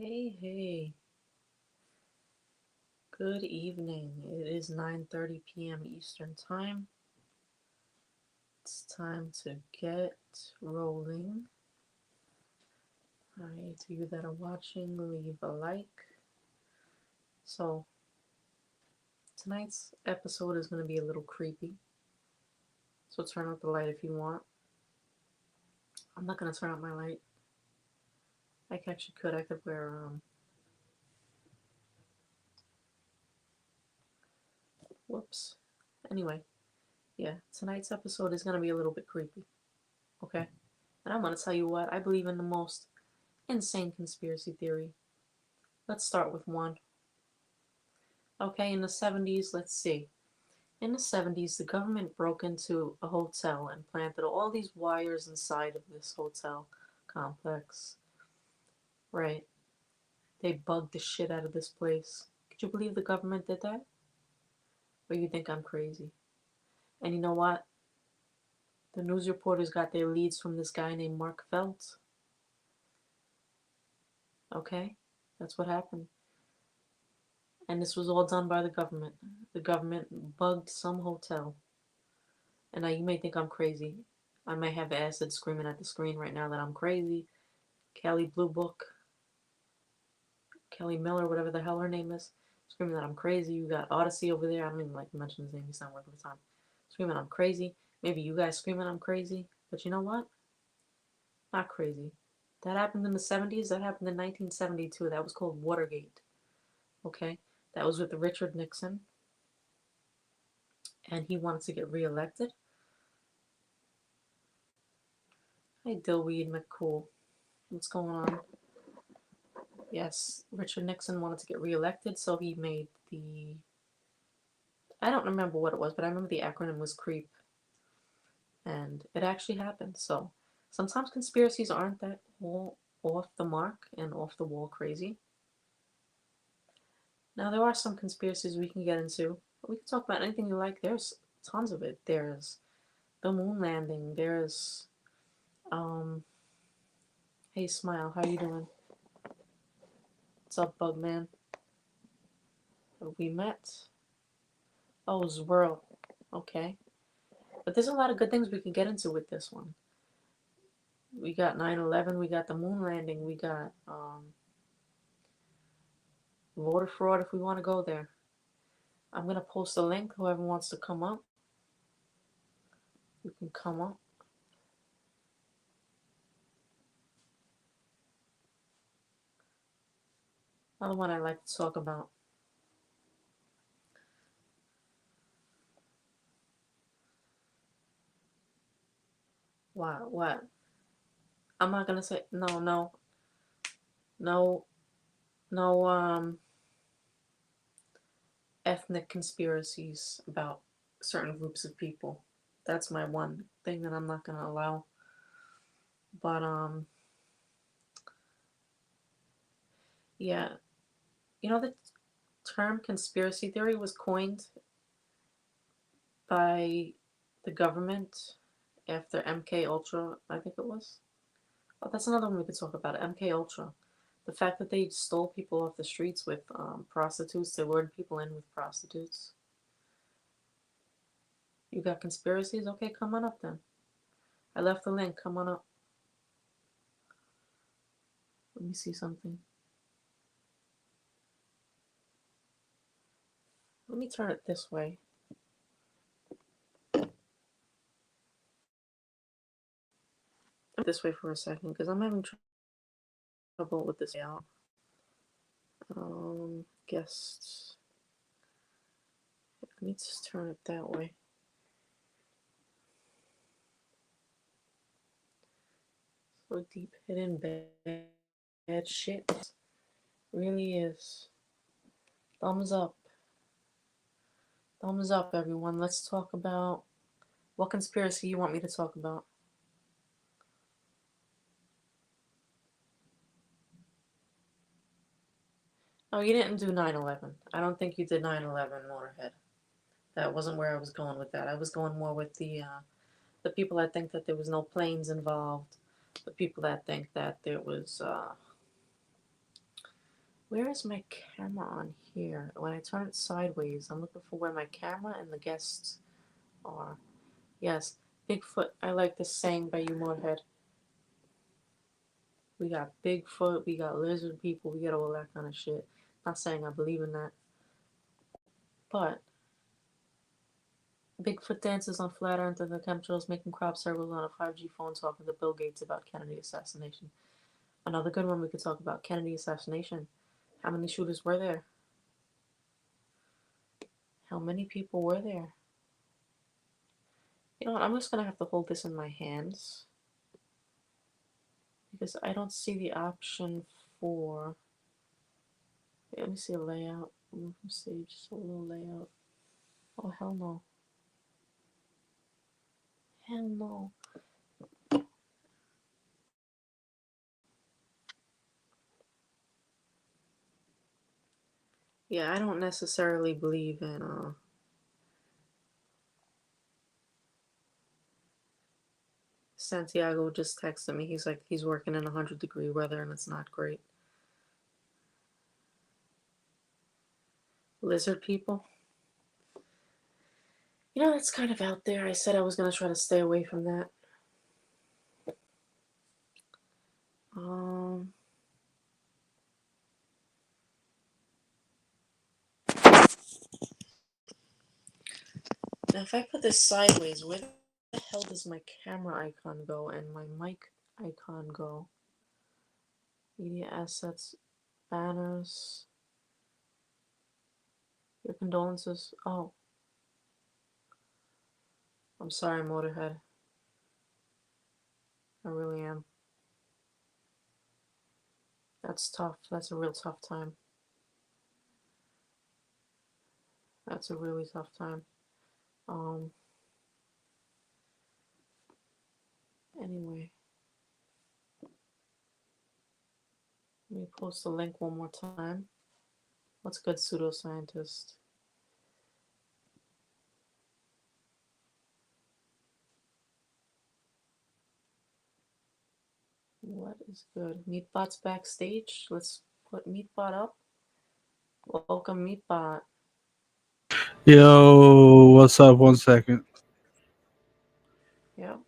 Hey, hey, good evening. It is 9:30 p.m. Eastern Time. It's time to get rolling. Alright, to you that are watching, leave a like. So, tonight's episode is going to be a little creepy. So, turn out the light if you want. I'm not going to turn out my light. I actually could. I could wear, whoops. Anyway, yeah, tonight's episode is going to be a little bit creepy. Okay? And I'm going to tell you what, I believe in the most insane conspiracy theory. Let's start with one. Okay, in the 70s, let's see. In the 70s, the government broke into a hotel and planted all these wires inside of this hotel complex. Right. They bugged the shit out of this place. Could you believe the government did that? Or you think I'm crazy? And you know what? The news reporters got their leads from this guy named Mark Felt. Okay? That's what happened. And this was all done by the government. The government bugged some hotel. And now you may think I'm crazy. I may have acid screaming at the screen right now that I'm crazy. Kelly Blue Book, Kelly Miller, whatever the hell her name is, screaming that I'm crazy. You got Odyssey over there. I don't even like to mention his name. He's not working for time. Screaming I'm crazy. Maybe you guys screaming I'm crazy. But you know what? Not crazy. That happened in the 70s. That happened in 1972. That was called Watergate. Okay? That was with Richard Nixon. And he wanted to get reelected. Hey, Dillweed McCool. What's going on? Yes, Richard Nixon wanted to get reelected, so he made the. I don't remember what it was, but I remember the acronym was CREEP. And it actually happened. So sometimes conspiracies aren't that all off the mark and off the wall crazy. Now, there are some conspiracies we can get into. We can talk about anything you like. There's tons of it. There's the moon landing. There's, um, hey, Smile, how you doing? What's up, Bugman? We met. Oh, Zwirl. Okay. But there's a lot of good things we can get into with this one. We got 9/11, we got the moon landing, we got voter fraud if we want to go there. I'm going to post a link. Whoever wants to come up, you can come up. Another one I like to talk about. What? I'm not going to say, no, no, ethnic conspiracies about certain groups of people. That's my one thing that I'm not going to allow. But, yeah. You know, the term conspiracy theory was coined by the government after MK Ultra, I think it was. Oh, that's another one we could talk about. MK Ultra, the fact that they stole people off the streets with prostitutes. They lured people in with prostitutes. You got conspiracies? Okay, come on up then. I left the link. Come on up. Let me see something. Let me turn it this way. This way for a second because I'm having trouble with this out. Guests. Let me just turn it that way. So deep hidden bad shit. Really is. Thumbs up. Thumbs up, everyone. Let's talk about what conspiracy you want me to talk about. Oh, you didn't do 9/11. I don't think you did 9/11, Motorhead. That wasn't where I was going with that. I was going more with the people that think that there was no planes involved, the people that think that there was Where is my camera on here? When I turn it sideways, I'm looking for where my camera and the guests are. Yes, Bigfoot. I like this saying by you, Morehead. We got Bigfoot, we got lizard people, we got all that kind of shit. Not saying I believe in that, but Bigfoot dances on flat earth and the chemtrails making crop circles on a 5G phone talking to Bill Gates about Kennedy assassination. Another good one we could talk about, Kennedy assassination. How many shooters were there? How many people were there? You know what, I'm just gonna have to hold this in my hands because I don't see the option for. Wait, let me see a layout. Move from stage, solo layout. Oh, hell no. Hell no. Yeah, I don't necessarily believe in Santiago just texted me. He's like he's working in 100-degree weather and it's not great. Lizard people. You know, that's kind of out there. I said I was gonna try to stay away from that. Um Now if I put this sideways, where the hell does my camera icon go and my mic icon go? Media assets, banners. Your condolences. Oh. I'm sorry, Motorhead. I really am. That's tough. That's a real tough time. That's a really tough time. Anyway. Let me post the link one more time. What's good, pseudoscientist? What is good? Meatbot's backstage. Let's put Meatbot up. Welcome, Meatbot. Yo, what's up? 1 second. Yep.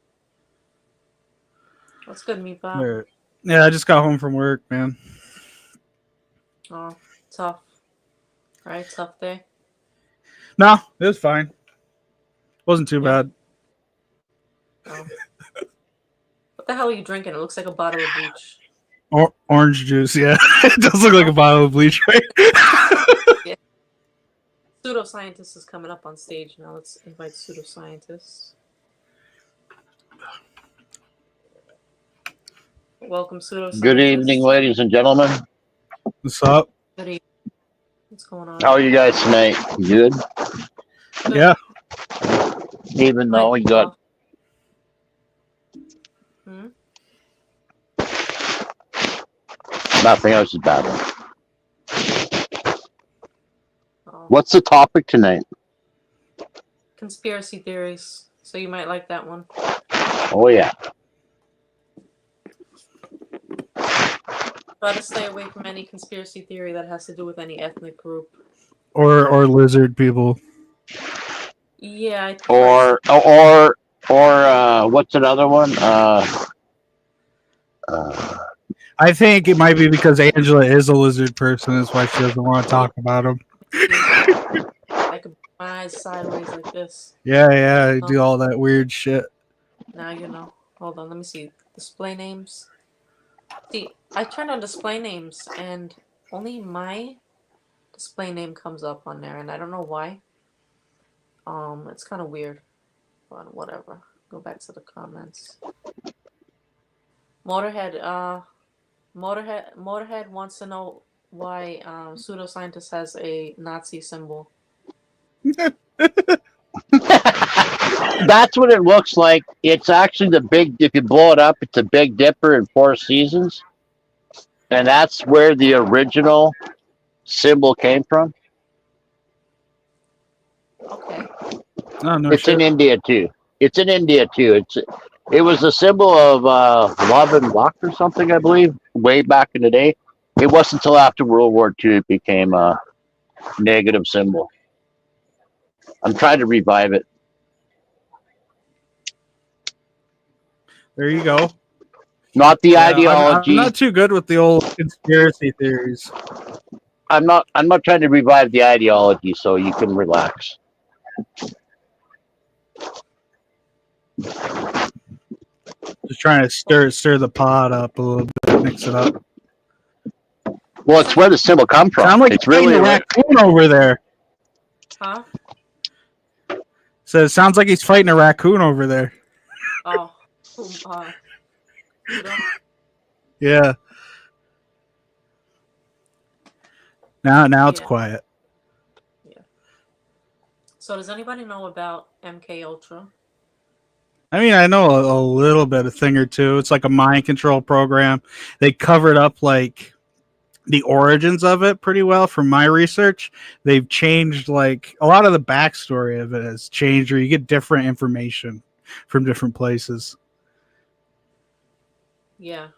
What's good, Meatbot? There. Yeah, I just got home from work, man. Oh, tough. Right? Tough day. No, it was fine. Wasn't too Yeah. bad. Oh. What the hell are you drinking? It looks like a bottle of bleach. Orange juice, yeah. It does look like a Oh, bottle of bleach, right? yeah. Pseudoscientist is coming up on stage now. Let's invite pseudoscientists. Welcome, Good evening, pseudoscientist. ladies and gentlemen. What's up? Good evening. What's going on? How are you guys tonight? Good? Good. Yeah. Even though you got Tough. Hmm? nothing else is bad. Oh. What's the topic tonight? Conspiracy theories. So you might like that one. Oh, yeah. Try to stay away from any conspiracy theory that has to do with any ethnic group. Or lizard people. Yeah, I Or what's another one? I think it might be because Angela is a lizard person. That's why she doesn't want to talk about them. I could put my eyes sideways like this. Yeah, Oh, do all that weird shit. now you know. Hold on, let me see. Display names. See, I turned on display names and only my display name comes up on there, and I don't know why. It's kind of weird, but whatever. Go back to the comments. Motorhead wants to know why pseudoscientist has a Nazi symbol. That's what it looks like. It's actually if you blow it up, it's a Big Dipper in Four Seasons. And that's where the original symbol came from. Okay. Oh, no It's in shit. India, too. It was a symbol of love and luck or something, I believe, way back in the day. It wasn't until after World War II it became a negative symbol. I'm trying to revive it. There you go. Not the Yeah, I'm ideology. not too good with the old conspiracy theories. I'm not trying to revive the ideology, so you can relax. Just trying to stir the pot up a little bit, mix it up. Well, it's where the symbol come from. Sound like It's you're fighting really a raccoon over there. Huh? So it sounds like he's fighting a raccoon over there. Oh. Pluto? Yeah. Now it's Yeah. quiet. So does anybody know about MK Ultra? I mean, I know a little bit, a thing or two. It's like a mind control program. They covered up like the origins of it pretty well from my research. They've changed like a lot of the backstory of it has changed, or you get different information from different places. Yeah.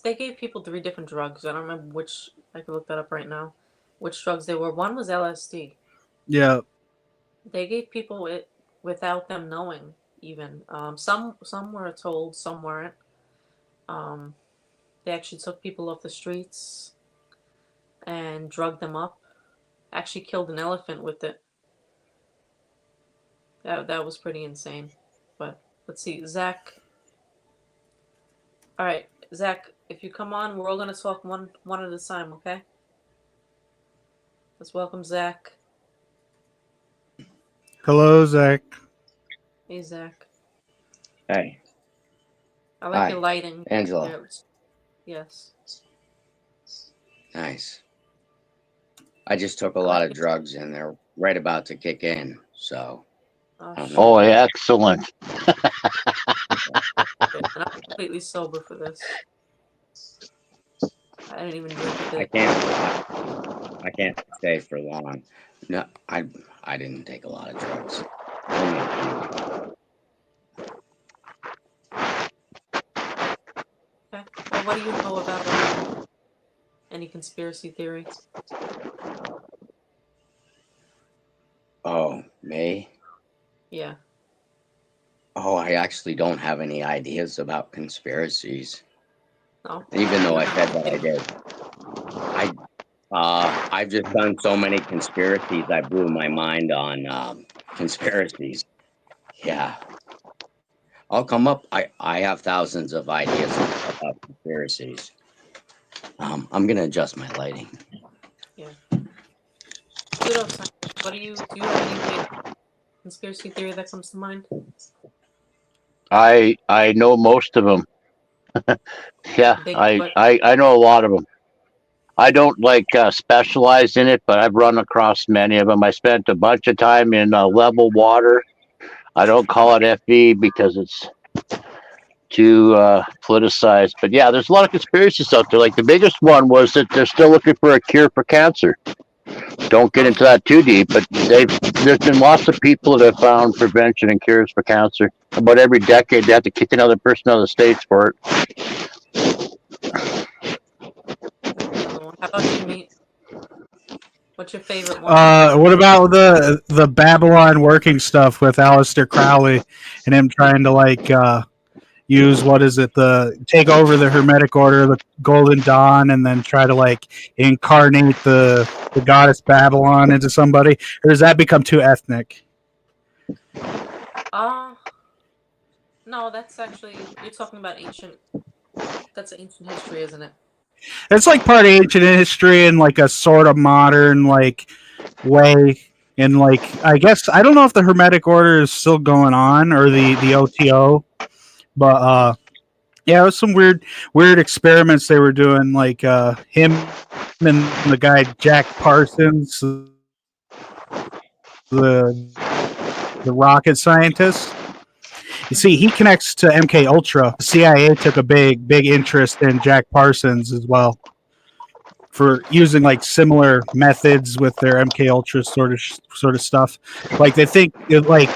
They gave people 3 different drugs. I don't remember which. I could look that up right now. Which drugs they were. One was LSD. Yeah. They gave people it without them knowing. Even some were told, some weren't. They actually took people off the streets and drugged them up. Actually killed an elephant with it. That was pretty insane. But let's see, Zach. All right, Zach. If you come on, we're all gonna talk one at a time, okay? Let's welcome Zach. Hello, Zach. Hey, Zach. Hey, I like Hi, your lighting. Angela. There. Yes. Nice. I just took a lot of drugs and they're right about to kick in. So, Oh, I don't shit. know. Oh, excellent. And I'm completely sober for this. I didn't even drink a I bit. can't stay for long. No, I didn't take a lot of drugs. Only a few. Okay. Well, what do you know about any conspiracy theory? Oh, me? Yeah. Oh, I actually don't have any ideas about conspiracies. No. Even though I said that I did. I've just done so many conspiracies. I blew my mind on conspiracies. Yeah. I'll come up. I have thousands of ideas about conspiracies. I'm gonna adjust my lighting. Yeah. Pluto, what do you have any conspiracy theory that comes to mind? I know most of them. Yeah, I know a lot of them. I don't like specialize in it, but I've run across many of them. I spent a bunch of time in level water. I don't call it FE because it's too politicized. But yeah, there's a lot of conspiracies out there. Like the biggest one was that they're still looking for a cure for cancer. Don't get into that too deep, but there's been lots of people that have found prevention and cures for cancer. About every decade, they have to kick another person out of the states for it. How about you, Meat? What's your favorite one? What about the Babylon working stuff with Aleister Crowley and him trying to like use the take over the Hermetic Order, the Golden Dawn, and then try to like incarnate the goddess Babylon into somebody, or does that become too ethnic? No, that's actually you're talking about ancient. That's ancient history, isn't it? It's like part of ancient history and like a sort of modern like way. And like I guess I don't know if the Hermetic Order is still going on or the OTO, but yeah, it was some weird experiments they were doing, like him and the guy Jack Parsons, the rocket scientist. You see, he connects to MK Ultra. The CIA took a big interest in Jack Parsons as well for using like similar methods with their MK Ultra sort of stuff. Like they think like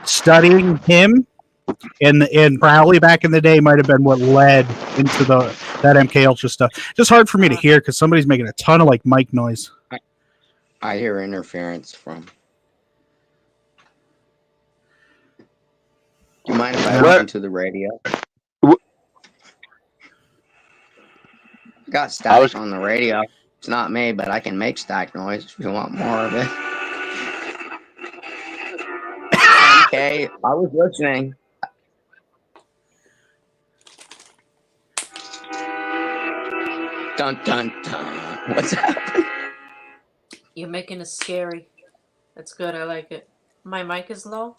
studying him and Crowley back in the day might have been what led into the that MK Ultra stuff. Just hard for me to hear because somebody's making a ton of like mic noise. I hear interference from. Do you mind if I listen to the radio? What? I got static on the radio. It's not me, but I can make static noise if you want more of it. Okay, I was listening. Dun dun dun. What's happening? You're making it scary. That's good. I like it. My mic is low.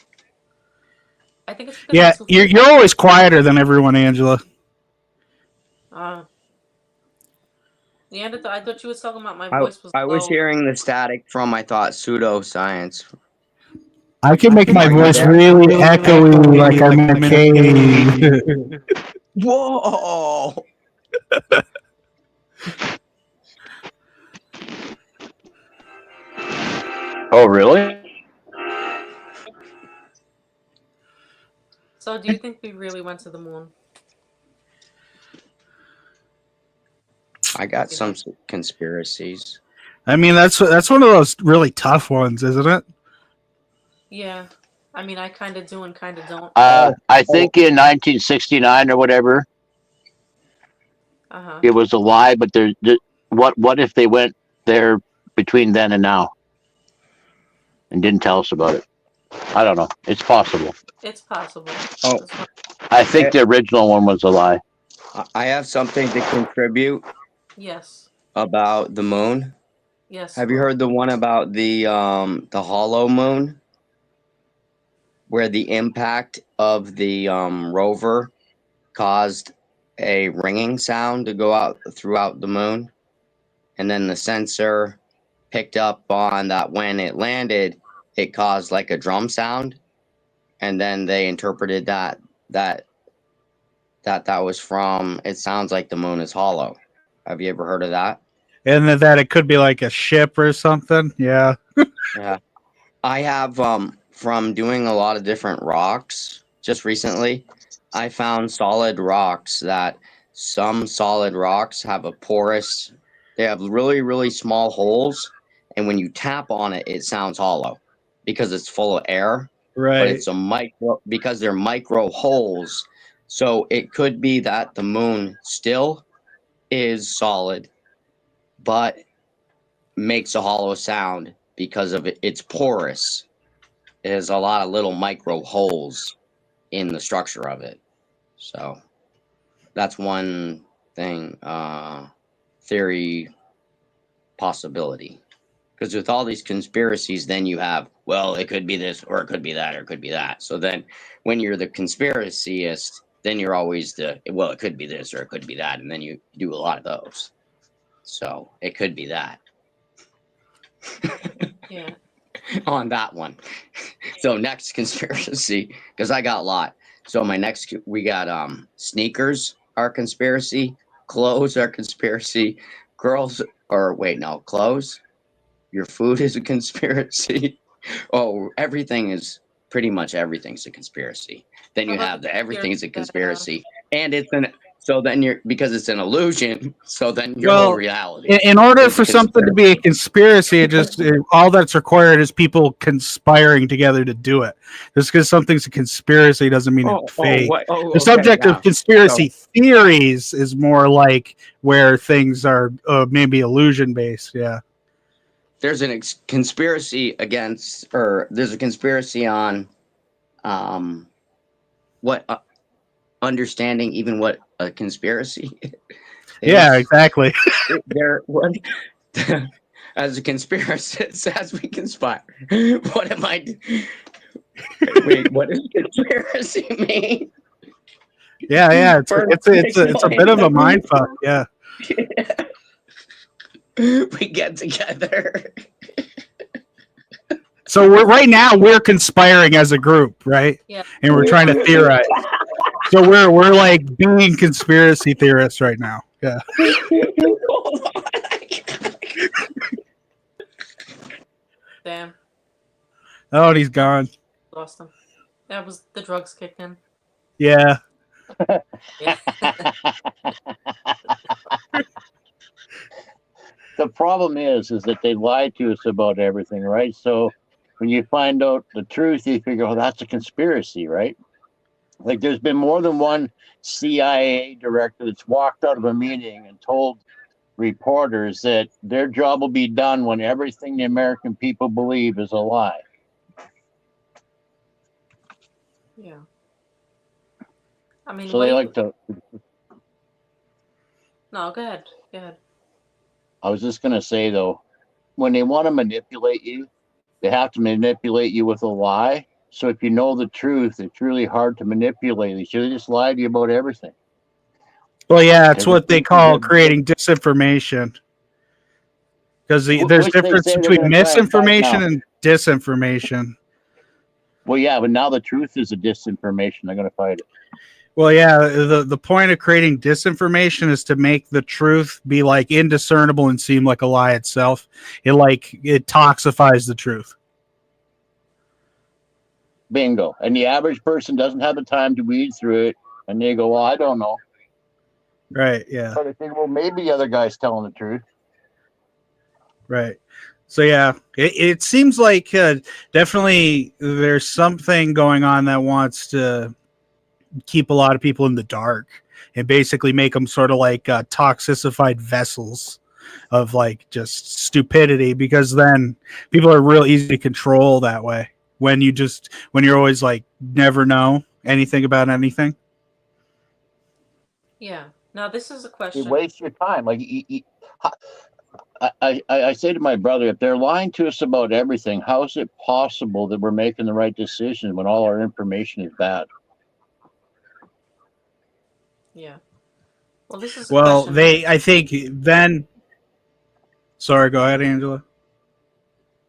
I think it's because Yeah, I'm too you're always quieter than everyone, Angela. Neanderthal. I thought you were talking about my voice was I low. was hearing the static from, I thought, pseudoscience. I can make my voice really echoey, like I'm in a cave. Whoa! Oh, really? So, do you think we really went to the moon? I got some conspiracies. I mean, that's one of those really tough ones, isn't it? Yeah. I mean, I kind of do and kind of don't. I think in 1969 or whatever, it was a lie. But what if they went there between then and now and didn't tell us about it? I don't know. It's possible. It's possible. Oh, I think the original one was a lie. I have something to contribute. Yes. About the moon. Yes. Have you heard the one about the hollow moon, where the impact of the rover caused a ringing sound to go out throughout the moon, and then the sensor picked up on that when it landed, it caused like a drum sound, and then they interpreted that was from. It sounds like the moon is hollow. Have you ever heard of that? And that it could be like a ship or something. Yeah. Yeah. I have from doing a lot of different rocks just recently, I found solid rocks that some solid rocks have a porous, they have really, really small holes, and when you tap on it, it sounds hollow because it's full of air. Right. But it's a micro, because they're micro holes. So it could be that the moon still is solid, but makes a hollow sound because of it's porous. It has a lot of little micro holes in the structure of it. So that's one thing, theory possibility. Because with all these conspiracies, then you have, well, it could be this, or it could be that, or it could be that. So then when you're the conspiracyist, then you're always well, it could be this, or it could be that. And then you do a lot of those. So it could be that. Yeah. On that one. So next conspiracy, because I got a lot. So my next, we got sneakers are conspiracy, clothes are conspiracy, girls, or wait, no, clothes. Your food is a conspiracy. Oh, everything is pretty much everything's a conspiracy. Then you have the everything is a conspiracy, and it's an. So then you're, because it's an illusion, so then your whole reality. In order for something to be a conspiracy, all that's required is people conspiring together to do it. Just because something's a conspiracy doesn't mean it's fake. The subject of conspiracy theories is more like where things are maybe illusion based. Yeah. There's a conspiracy against, or there's a conspiracy on what understanding even what a conspiracy is. Yeah, exactly. There, as a conspiracist, as we conspire. What am I? Wait, what does conspiracy mean? Yeah. It's a bit of a mind fuck. Yeah. We get together. So right now we're conspiring as a group, right? Yeah. And we're trying to theorize. So we're like being conspiracy theorists right now. Yeah. Damn. Oh, and he's gone. Lost him. That was the drugs kicked in. Yeah. Yeah. problem is that they lie to us about everything, right? So when you find out the truth, you figure, oh, that's a conspiracy, right? Like there's been more than one CIA director that's walked out of a meeting and told reporters that their job will be done when everything the American people believe is a lie. Yeah. I mean, So what they do like you? to. No, go ahead. Go ahead. I was just going to say, though, when they want to manipulate you, they have to manipulate you with a lie. So if you know the truth, it's really hard to manipulate. They should just lie to you about everything. Well, yeah, it's Because the what they truth is call that, creating disinformation. Because there's which they difference say they're between going to try and fight misinformation now. and disinformation. Well, yeah, but now the truth is a disinformation. They're going to fight it. Well, yeah, the point of creating disinformation is to make the truth be like indiscernible and seem like a lie itself. It toxifies the truth. Bingo. And the average person doesn't have the time to weed through it. And they go, well, I don't know. Right, yeah. But I think, well, maybe the other guy's telling the truth. Right. So yeah, it seems like definitely there's something going on that wants to keep a lot of people in the dark and basically make them sort of like toxicified vessels of like just stupidity, because then people are real easy to control that way when you're always like never know anything about anything. Yeah. Now this is a You question. waste your time. Like, I say to my brother, if they're lying to us about everything, how is it possible that we're making the right decision when all our information is bad? Yeah. Well, this is a Well, question. I think then. Sorry, go ahead, Angela.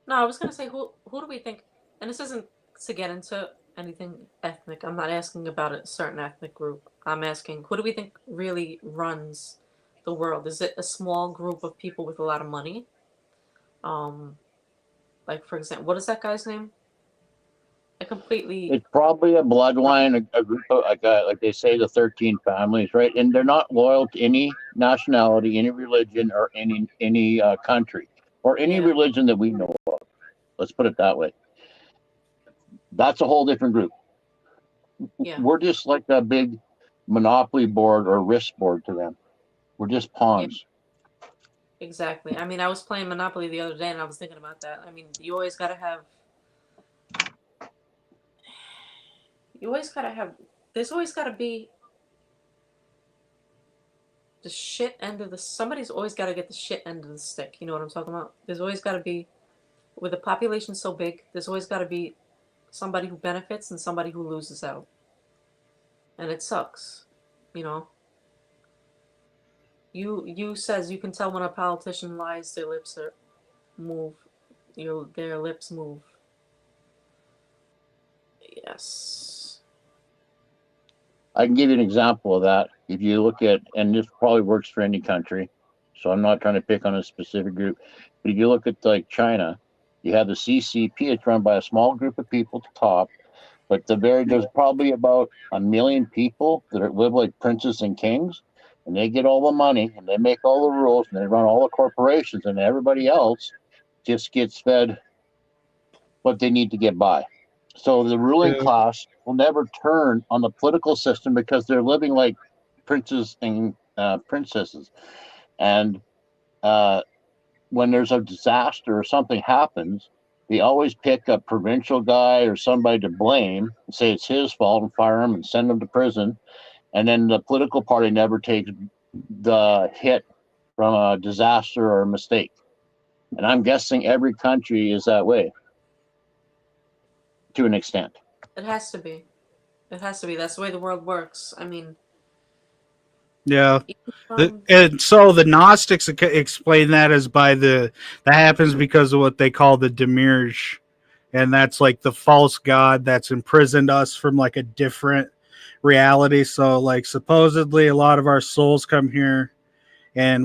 No, I was gonna say who do we think? And this isn't to get into anything ethnic. I'm not asking about a certain ethnic group. I'm asking who do we think really runs the world? Is it a small group of people with a lot of money? Um, like for example, what is that guy's name? I completely. It's probably a bloodline, a group of like they say, the 13 families, right? And they're not loyal to any nationality, any religion, or any country, or any Yeah. religion that we know of. Let's put it that way. That's a whole different group. Yeah. We're just like a big monopoly board or risk board to them. We're just Yeah. pawns. Exactly. I mean, I was playing Monopoly the other day, and I was thinking about that. I mean, you always gotta have. You always gotta have. There's always gotta be the shit end of the. Somebody's always gotta get the shit end of the stick. You know what I'm talking about? There's always gotta be, with a population so big, there's always gotta be somebody who benefits and somebody who loses out, and it sucks. You know. You says you can tell when a politician lies, their lips are move. Their lips move. Yes. I can give you an example of that. If you look at, and this probably works for any country, so I'm not trying to pick on a specific group, but if you look at like China, you have the CCP. It's run by a small group of people at the top, but there's probably about 1 million people that live like princes and kings, and they get all the money and they make all the rules and they run all the corporations, and everybody else just gets fed what they need to get by. So the ruling Yeah. class will never turn on the political system because they're living like princes and princesses. And uh, when there's a disaster or something happens, they always pick a provincial guy or somebody to blame and say it's his fault and fire him and send him to prison. And then the political party never takes the hit from a disaster or a mistake. And I'm guessing every country is that way to an extent. It has to be. It has to be. That's the way the world works. I mean, Yeah. even from And so the Gnostics explain that as that happens because of what they call the Demiurge, and that's like the false god that's imprisoned us from like a different reality. So like supposedly a lot of our souls come here, and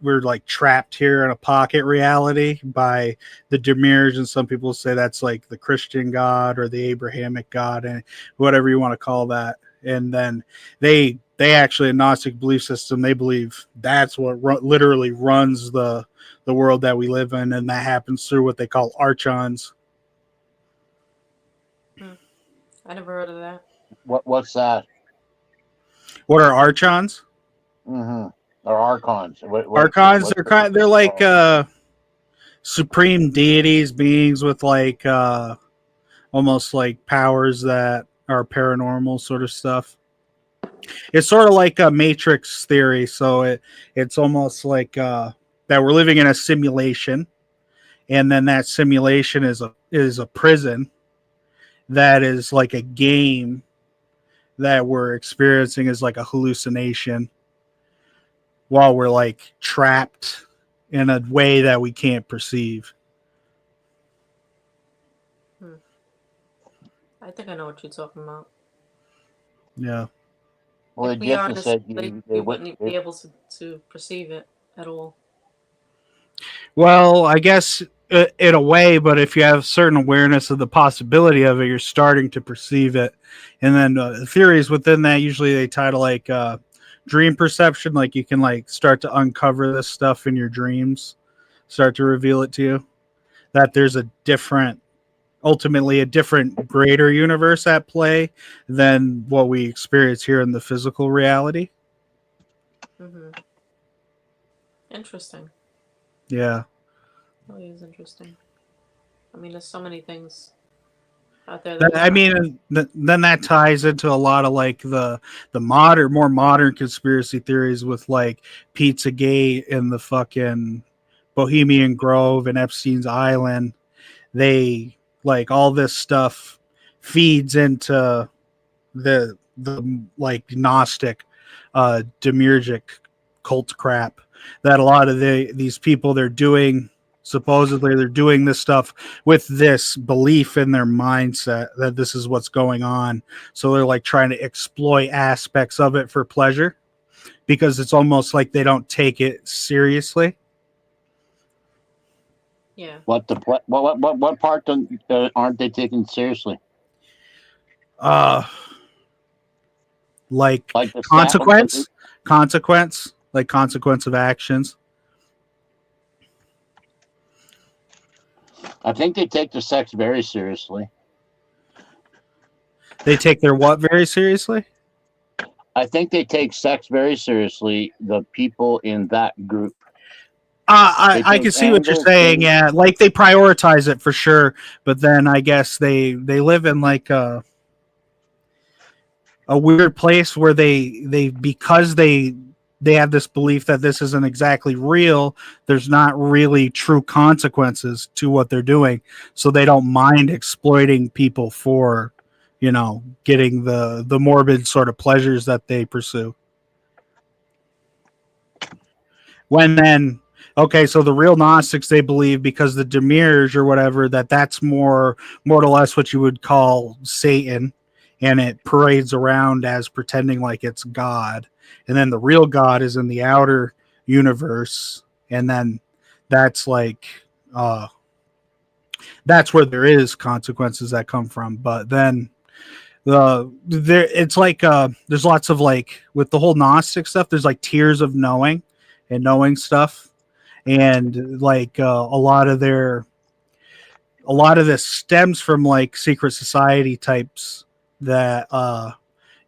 we're like trapped here in a pocket reality by the Demiurge, and some people say that's like the Christian God or the Abrahamic God, and whatever you want to call that. And then they they actually, a Gnostic belief system, they believe that's what literally runs the world that we live in, and that happens through what they call archons. I never heard of that. What's that? What are archons? Mm-hmm. Or archons? Archons What's are the they're like supreme deities, beings with like almost like powers that are paranormal sort of stuff. It's sort of like a matrix theory, so it's almost like that we're living in a simulation, and then that simulation is a prison that is like a game that we're experiencing as like a hallucination while we're like trapped in a way that we can't perceive. I think I know what you're talking about. Yeah. Well, If we are in Egyptians a said simulation, we they went. wouldn't be able to perceive it at all. Well, I guess in a way, but if you have certain awareness of the possibility of it, you're starting to perceive it. And then theories within that, usually they tie to like dream perception. Like you can like start to uncover this stuff in your dreams, start to reveal it to you. That there's a different, ultimately a different, greater universe at play than what we experience here in the physical reality. Mm-hmm. Interesting. Yeah. Really is interesting. I mean, there's so many things out there that we I don't. mean, then that ties into a lot of like the modern, more modern conspiracy theories with like Pizzagate and the fucking Bohemian Grove and Epstein's Island. They like all this stuff feeds into the like Gnostic, demiurgic cult crap that a lot of these people they're doing. Supposedly, they're doing this stuff with this belief in their mindset that this is what's going on. So they're like trying to exploit aspects of it for pleasure because it's almost like they don't take it seriously. Yeah. What part aren't they taking seriously? Uh, like Like the stat. consequence, like consequence of actions. I think they take the sex very seriously. They take their what very seriously. I think they take sex very seriously. The people in that group. They I take can see what you're angels saying. being. Yeah, like they prioritize it for sure, but then I guess they live in like a weird place where they because they have this belief that this isn't exactly real. There's not really true consequences to what they're doing, so they don't mind exploiting people for, getting the morbid sort of pleasures that they pursue. When then, okay, so the real Gnostics they believe because the Demiurge or whatever that's more or less what you would call Satan, and it parades around as pretending like it's God, and then the real God is in the outer universe, and then that's like uh that's where there is consequences that come from. But then there it's like there's lots of like with the whole Gnostic stuff, there's like tiers of knowing and knowing stuff, and like a lot of this stems from like secret society types that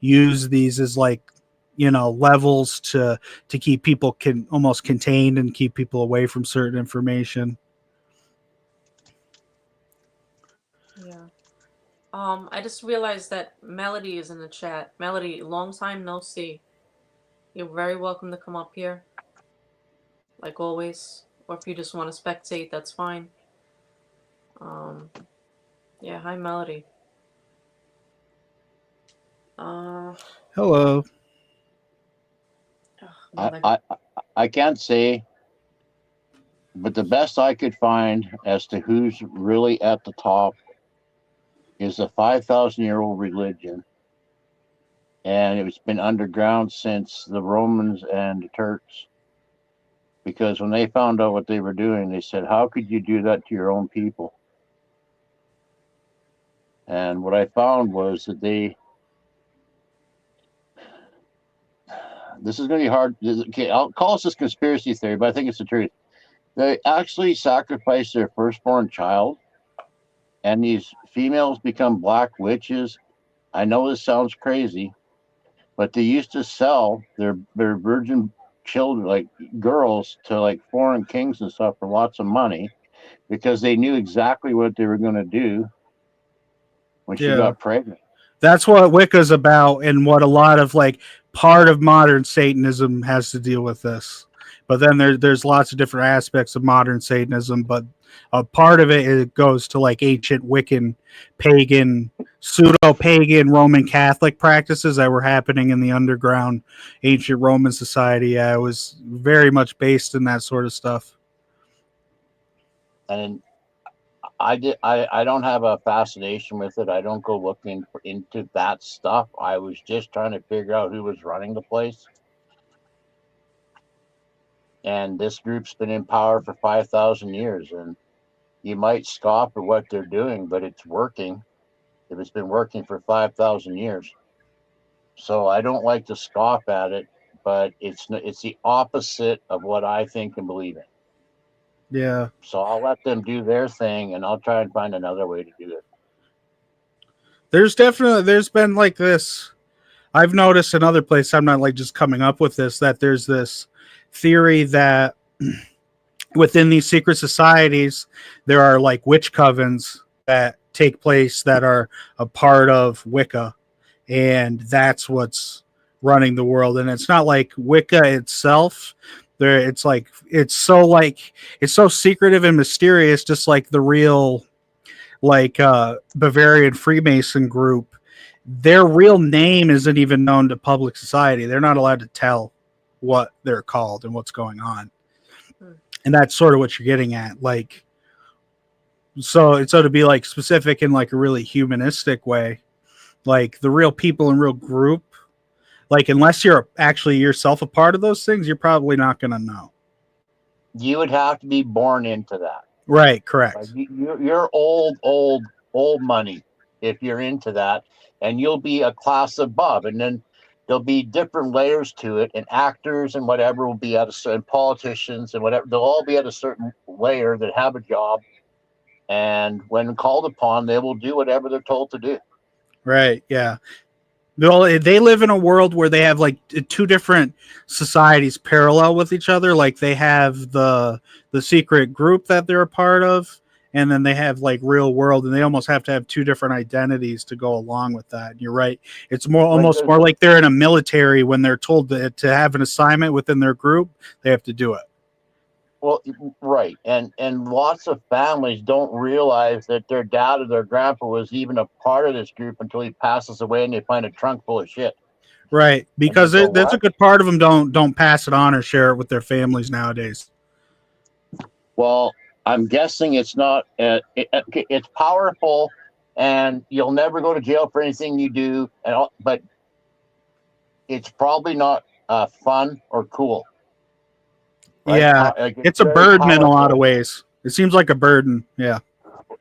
use these as like levels to keep people can almost contained and keep people away from certain information. Yeah. I just realized that Melody is in the chat. Melody, long time no see. You're very welcome to come up here, like always. Or if you just want to spectate, that's fine. Um, yeah, hi Melody. Uh, Hello. I, Melody. I I can't say, but the best I could find as to who's really at the top is a 5,000-year-old religion, and it's been underground since the Romans and the Turks. Because when they found out what they were doing, they said, "How could you do that to your own people?" And what I found was that This is going to be hard. Okay, I'll call this a conspiracy theory, but I think it's the truth. They actually sacrifice their firstborn child, and these females become black witches. I know this sounds crazy, but they used to sell their virgin children, like girls, to like foreign kings and stuff for lots of money because they knew exactly what they were going to do when she Yeah. got pregnant. That's what Wicca's about, and what a lot of like part of modern Satanism has to deal with this. But then there's lots of different aspects of modern Satanism, but a part of it goes to like ancient Wiccan, pagan, pseudo pagan Roman Catholic practices that were happening in the underground ancient Roman society. Yeah, it was very much based in that sort of stuff. And I don't have a fascination with it. I don't go looking into that stuff. I was just trying to figure out who was running the place. And this group's been in power for 5,000 years. And you might scoff at what they're doing, but it's working. If it's been working for 5,000 years. So I don't like to scoff at it, but it's the opposite of what I think and believe in. Yeah. So I'll let them do their thing, and I'll try and find another way to do it. There's been like this. I've noticed in other places, I'm not like just coming up with this, that there's this theory that within these secret societies, there are like witch covens that take place that are a part of Wicca. And that's what's running the world. And it's not like Wicca itself. It's so secretive and mysterious, just like the real like Bavarian Freemason group. Their real name isn't even known to public society. They're not allowed to tell what they're called and what's going on. And that's sort of what you're getting at. Like, so to be like specific in like a really humanistic way, like the real people and real group, like unless you're actually yourself a part of those things, you're probably not going to know. You would have to be born into that. Right, correct. Like you're old money if you're into that, and you'll be a class above, and then there'll be different layers to it, and actors and whatever will be at a certain, politicians and whatever, they'll all be at a certain layer that have a job, and when called upon, they will do whatever they're told to do. Right, yeah. They live in a world where they have like two different societies parallel with each other. Like they have the secret group that they're a part of, and then they have like real world, and they almost have to have two different identities to go along with that. And you're right. It's almost more like they're in a military when they're told to have an assignment within their group, they have to do it. Well, right, and lots of families don't realize that their dad or their grandpa was even a part of this group until he passes away, and they find a trunk full of shit. Right, because go, there's a good part of them don't pass it on or share it with their families nowadays. Well, I'm guessing it's not. It's powerful, and you'll never go to jail for anything you do, but it's probably not fun or cool. Right? Yeah, it's a burden in a lot of ways. It seems like a burden. Yeah.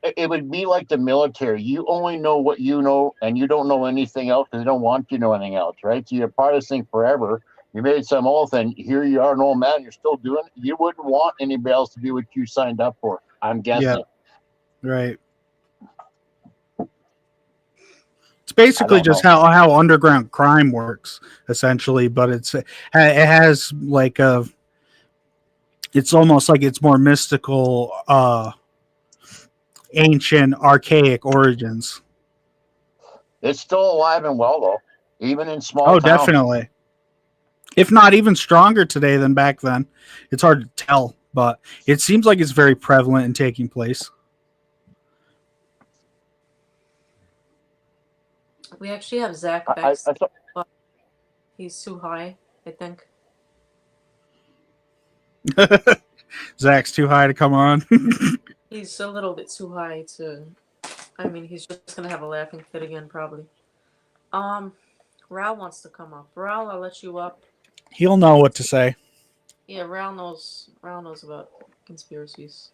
It would be like the military. You only know what you know, and you don't know anything else because they don't want you to know anything else, right? So you're part of this thing forever. You made some oath, and here you are, an old man. You're still doing it. You wouldn't want anybody else to do what you signed up for. I'm guessing. Yeah. Right. It's basically just how underground crime works, essentially. But it has like a. It's almost like it's more mystical, ancient, archaic origins. It's still alive and well, though, even in small towns. Definitely. If not even stronger today than back then. It's hard to tell, but it seems like it's very prevalent and taking place. We actually have Zach back. He's too high, I think. Zach's too high to come on. He's a little bit too high to. I mean, he's just gonna have a laughing fit again, probably. Raul wants to come up. Raul, I'll let you up. He'll know what to say. Yeah, Raul knows about conspiracies.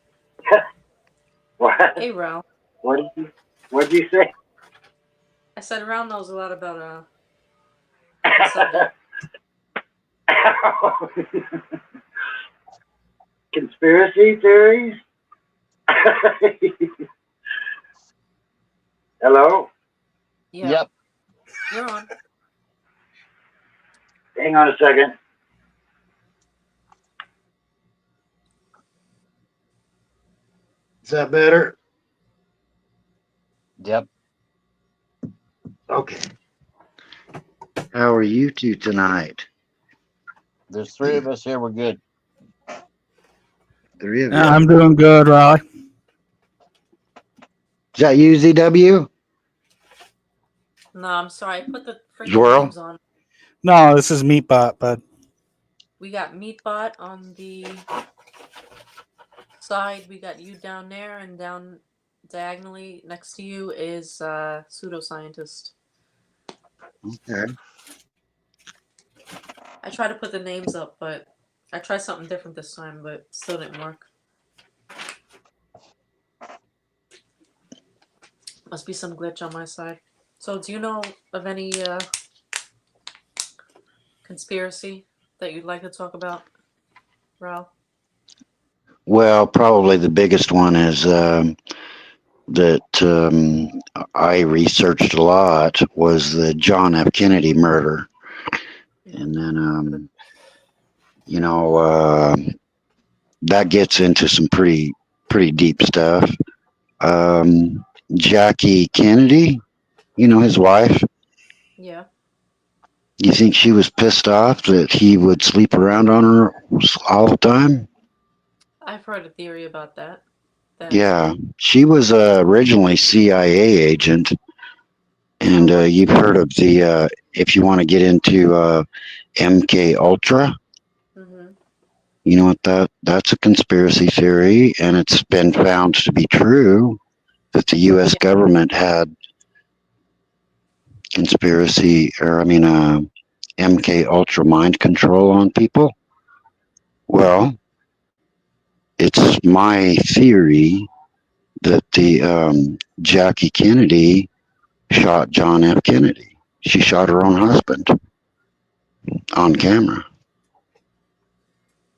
What? Hey, Raul. What did you say? I said Raul knows a lot about the subject. Conspiracy theories? Hello? Yeah, Yep. you're on. Hang on a second. Is that better? Yep. Okay. How are you two tonight? There's three of us here. We're good. Three of you. I'm doing good, Raleigh. Is that you, ZW? No, I'm sorry. I put the freaking Zwirl? names on. No, this is Meatbot, bud. We got Meatbot on the side. We got you down there, and down diagonally next to you is Pseudoscientist. Okay. I tried to put the names up, but I tried something different this time, but still didn't work. Must be some glitch on my side. So, do you know of any conspiracy that you'd like to talk about, Ralph? Well, probably the biggest one is that I researched a lot was the John F. Kennedy murder. And then, you know, that gets into some pretty deep stuff. Jackie Kennedy, you know, his wife, Yeah, you think she was pissed off that he would sleep around on her all the time? I've heard a theory about that. Yeah, she was originally CIA agent, and you've heard of the if you want to get into MK Ultra, Mm-hmm. you know what that's a conspiracy theory, and it's been found to be true that the U.S. government had conspiracy, or I mean, MK Ultra mind control on people. Well, it's my theory that the Jackie Kennedy shot John F. Kennedy. She shot her own husband on camera.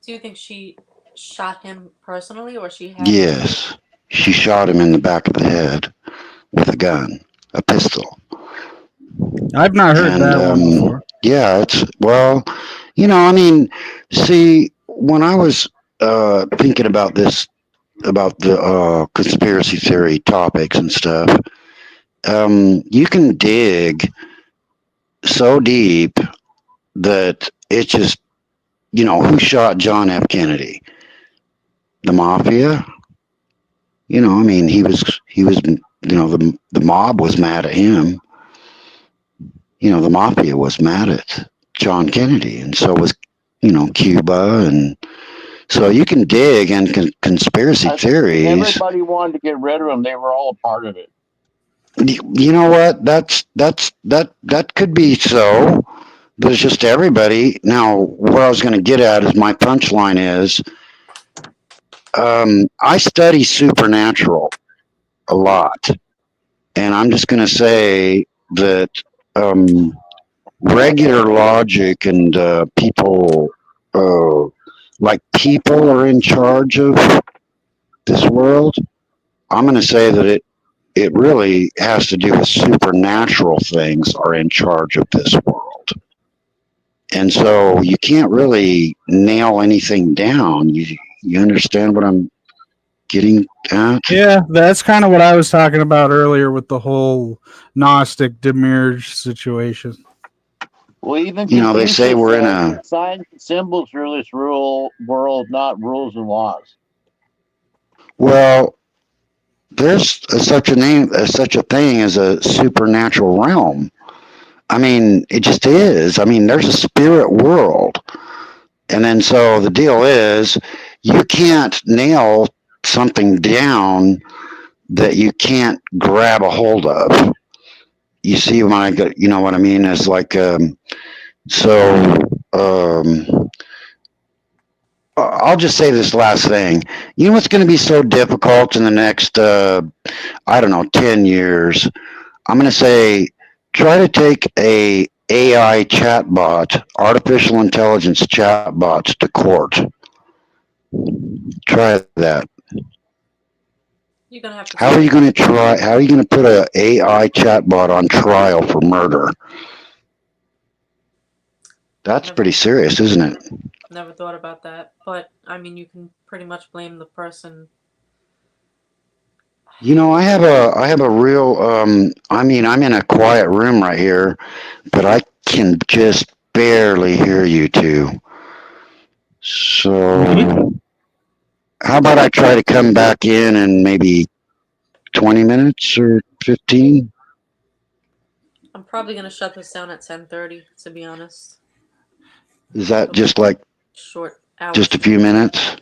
Do you think she shot him personally, or she had him? Yes, she shot him in the back of the head with a gun, a pistol. I've not heard And that one before. yeah, it's well, you know, I mean, see, when I was thinking about this, about the conspiracy theory topics and stuff, you can dig so deep that it just, you know, who shot John F. Kennedy? The mafia? You know, I mean, he was, you know, the mob was mad at him. You know, the mafia was mad at John Kennedy, and so was, you know, Cuba, and so you can dig in conspiracy theories. Everybody wanted to get rid of him. They were all a part of it. You know what? That could be so, but it's just everybody. Now, what I was going to get at is my punchline is, I study supernatural a lot, and I'm just going to say that regular logic and people, uh, like people, are in charge of this world. I'm going to say that it really has to do with supernatural things are in charge of this world. And so you can't really nail anything down. You understand what I'm getting at? Yeah, that's kind of what I was talking about earlier with the whole Gnostic Demiurge situation. Well, even You know, they say Confucius we're in said a signs and symbols rule this world, not rules and laws. well. There's such a thing as a supernatural realm. I mean, it just is. I mean, there's a spirit world. And then so the deal is you can't nail something down that you can't grab a hold of. You see when I got, you know what I mean? Is like, so, um, I'll just say this last thing. You know what's going to be so difficult in the next, I don't know, 10 years? I'm going to say try to take a AI chatbot, artificial intelligence chatbots to court. Try that. You're gonna have to How are spell you it going to out. try? How are you going to put a AI chatbot on trial for murder? That's Never, pretty serious, isn't it? never thought about that. But I mean, you can pretty much blame the person. You know, I have a real I mean, I'm in a quiet room right here, but I can just barely hear you two. Me? So, how about I try to come back in maybe 20 minutes or 15? I'm probably gonna shut this down at 10:30. To be honest, Is that it'll be just like short hour just a few stream. minutes?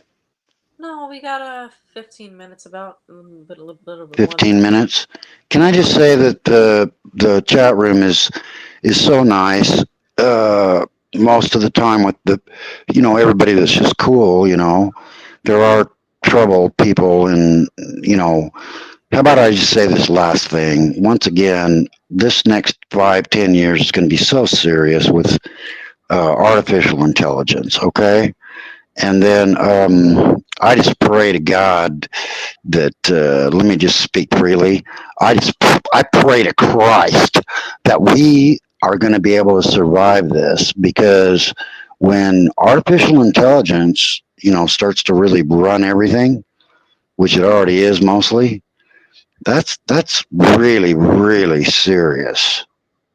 No, we got 15 minutes about a little bit more than 15 that. minutes? Can I just say that the chat room is so nice. Most of the time with everybody that's just cool. There are trouble people, and how about I just say this last thing once again? This next 5-10 years is going to be so serious with artificial intelligence. Okay. And then I just pray to God that let me just speak freely. I pray to Christ that we are going to be able to survive this, because when artificial intelligence, starts to really run everything, which it already is mostly, that's really really serious.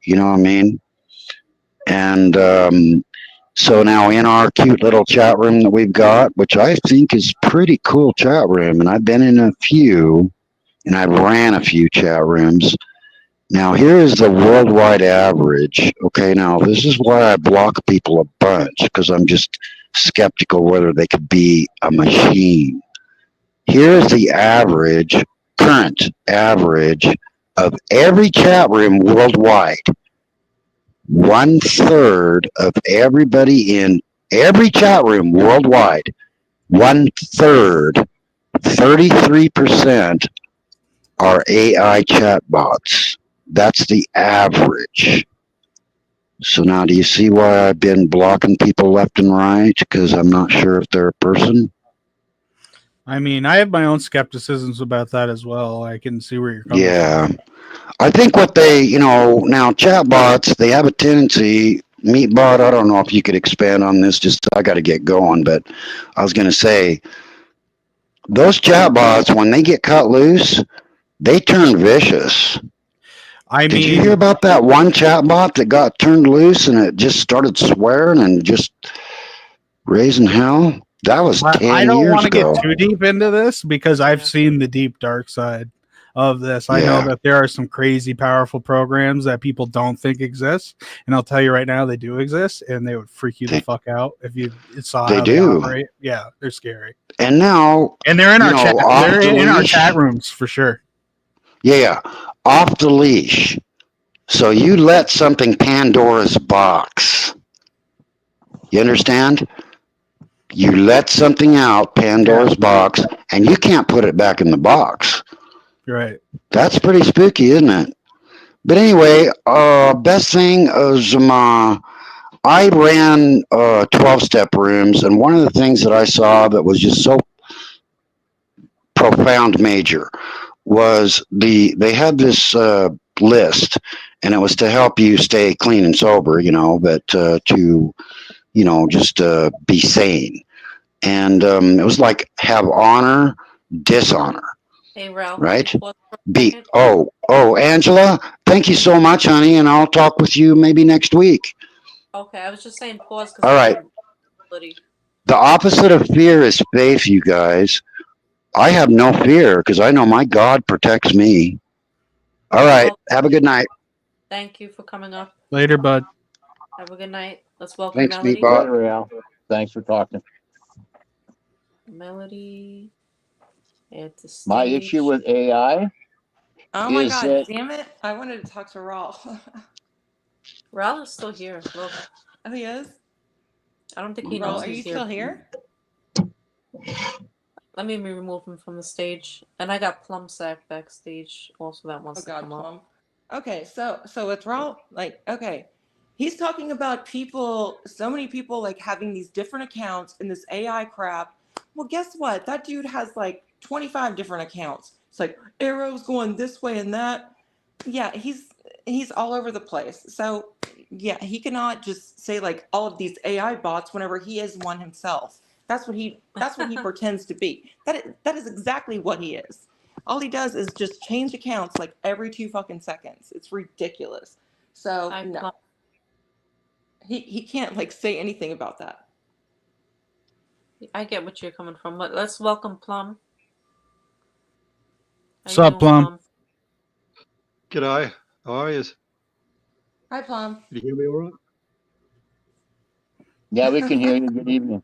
You know what I mean? And so now in our cute little chat room that we've got, which I think is pretty cool chat room, and I've been in a few, and I've ran a few chat rooms. Now here is the worldwide average. Okay, now this is why I block people a bunch, because I'm just skeptical whether they could be a machine. Here is the average, current average of every chat room worldwide. 1/3 of everybody in every chat room worldwide, 1/3, 33% are AI chatbots. That's the average. So now do you see why I've been blocking people left and right? Because I'm not sure if they're a person. I mean, I have my own skepticisms about that as well. I can see where you're coming Yeah. from. I think what now chatbots, they have a tendency. Meatbot, I don't know if you could expand on this. Just I got to get going, but I was going to say those chatbots, when they get cut loose, they turn vicious. I Did you hear mean, about that one chatbot that got turned loose and it just started swearing and just raising hell? That was I 10 don't want years to get ago. too deep into this because I've Yeah. seen the deep dark side of this. I know Yeah, that there are some crazy powerful programs that people don't think exist, and I'll tell you right now they do exist, and they would freak you the they, fuck out if you saw they how they do. operate. Yeah, they're scary, And now, and they're in our chat. off They're the in our chat leash. rooms for sure. Yeah, off the leash. So you let something Pandora's box. You understand? You let something out, Yeah, Pandora's box, and you can't put it back in the box. you're right. That's pretty spooky, isn't it? But anyway, best thing is I ran 12-step rooms, and one of the things that I saw that was just so profound major was they had this list, and it was to help you stay clean and sober, but to just be sane. And it was like have honor, dishonor, Hey, Ralph, can you right? pause for a Be second? Angela, thank you so much, honey, and I'll talk with you maybe next week. Okay, I was just saying pause because All I'm right. on ability. The opposite of fear is faith, you guys. I have no fear because I know my God protects me. All right. Well, Have a good night. thank you for coming up. Later, bud. Have a good night. Let's welcome Thanks, Melody. Meatball. Later, Al. Thanks for talking. Melody at the My issue stage. with AI Oh my is god, that damn it. I wanted to talk to Raul. Raul is still here. Look, Oh, he is? I don't think he Raul, knows are you he's still here. here? Let me remove him from the stage. And I got Plumsack backstage also that Oh wants to god, come up. Plum. Okay, so with Raul, like, okay. He's talking about people, so many people like having these different accounts in this AI crap. Well, guess what? That dude has like 25 different accounts. It's like arrows going this way and that. Yeah, he's all over the place. So yeah, he cannot just say like all of these AI bots whenever he is one himself. That's what he pretends to be. That is exactly what he is. All he does is just change accounts like every 2 fucking seconds. It's ridiculous. So I no, plum. he can't like say anything about that. I get what you're coming from, but let's welcome Plum. How What's you up, doing, Plum? G'day. How are you? Hi, Plum. Can you hear me all right? Yeah, we can hear you. Good evening.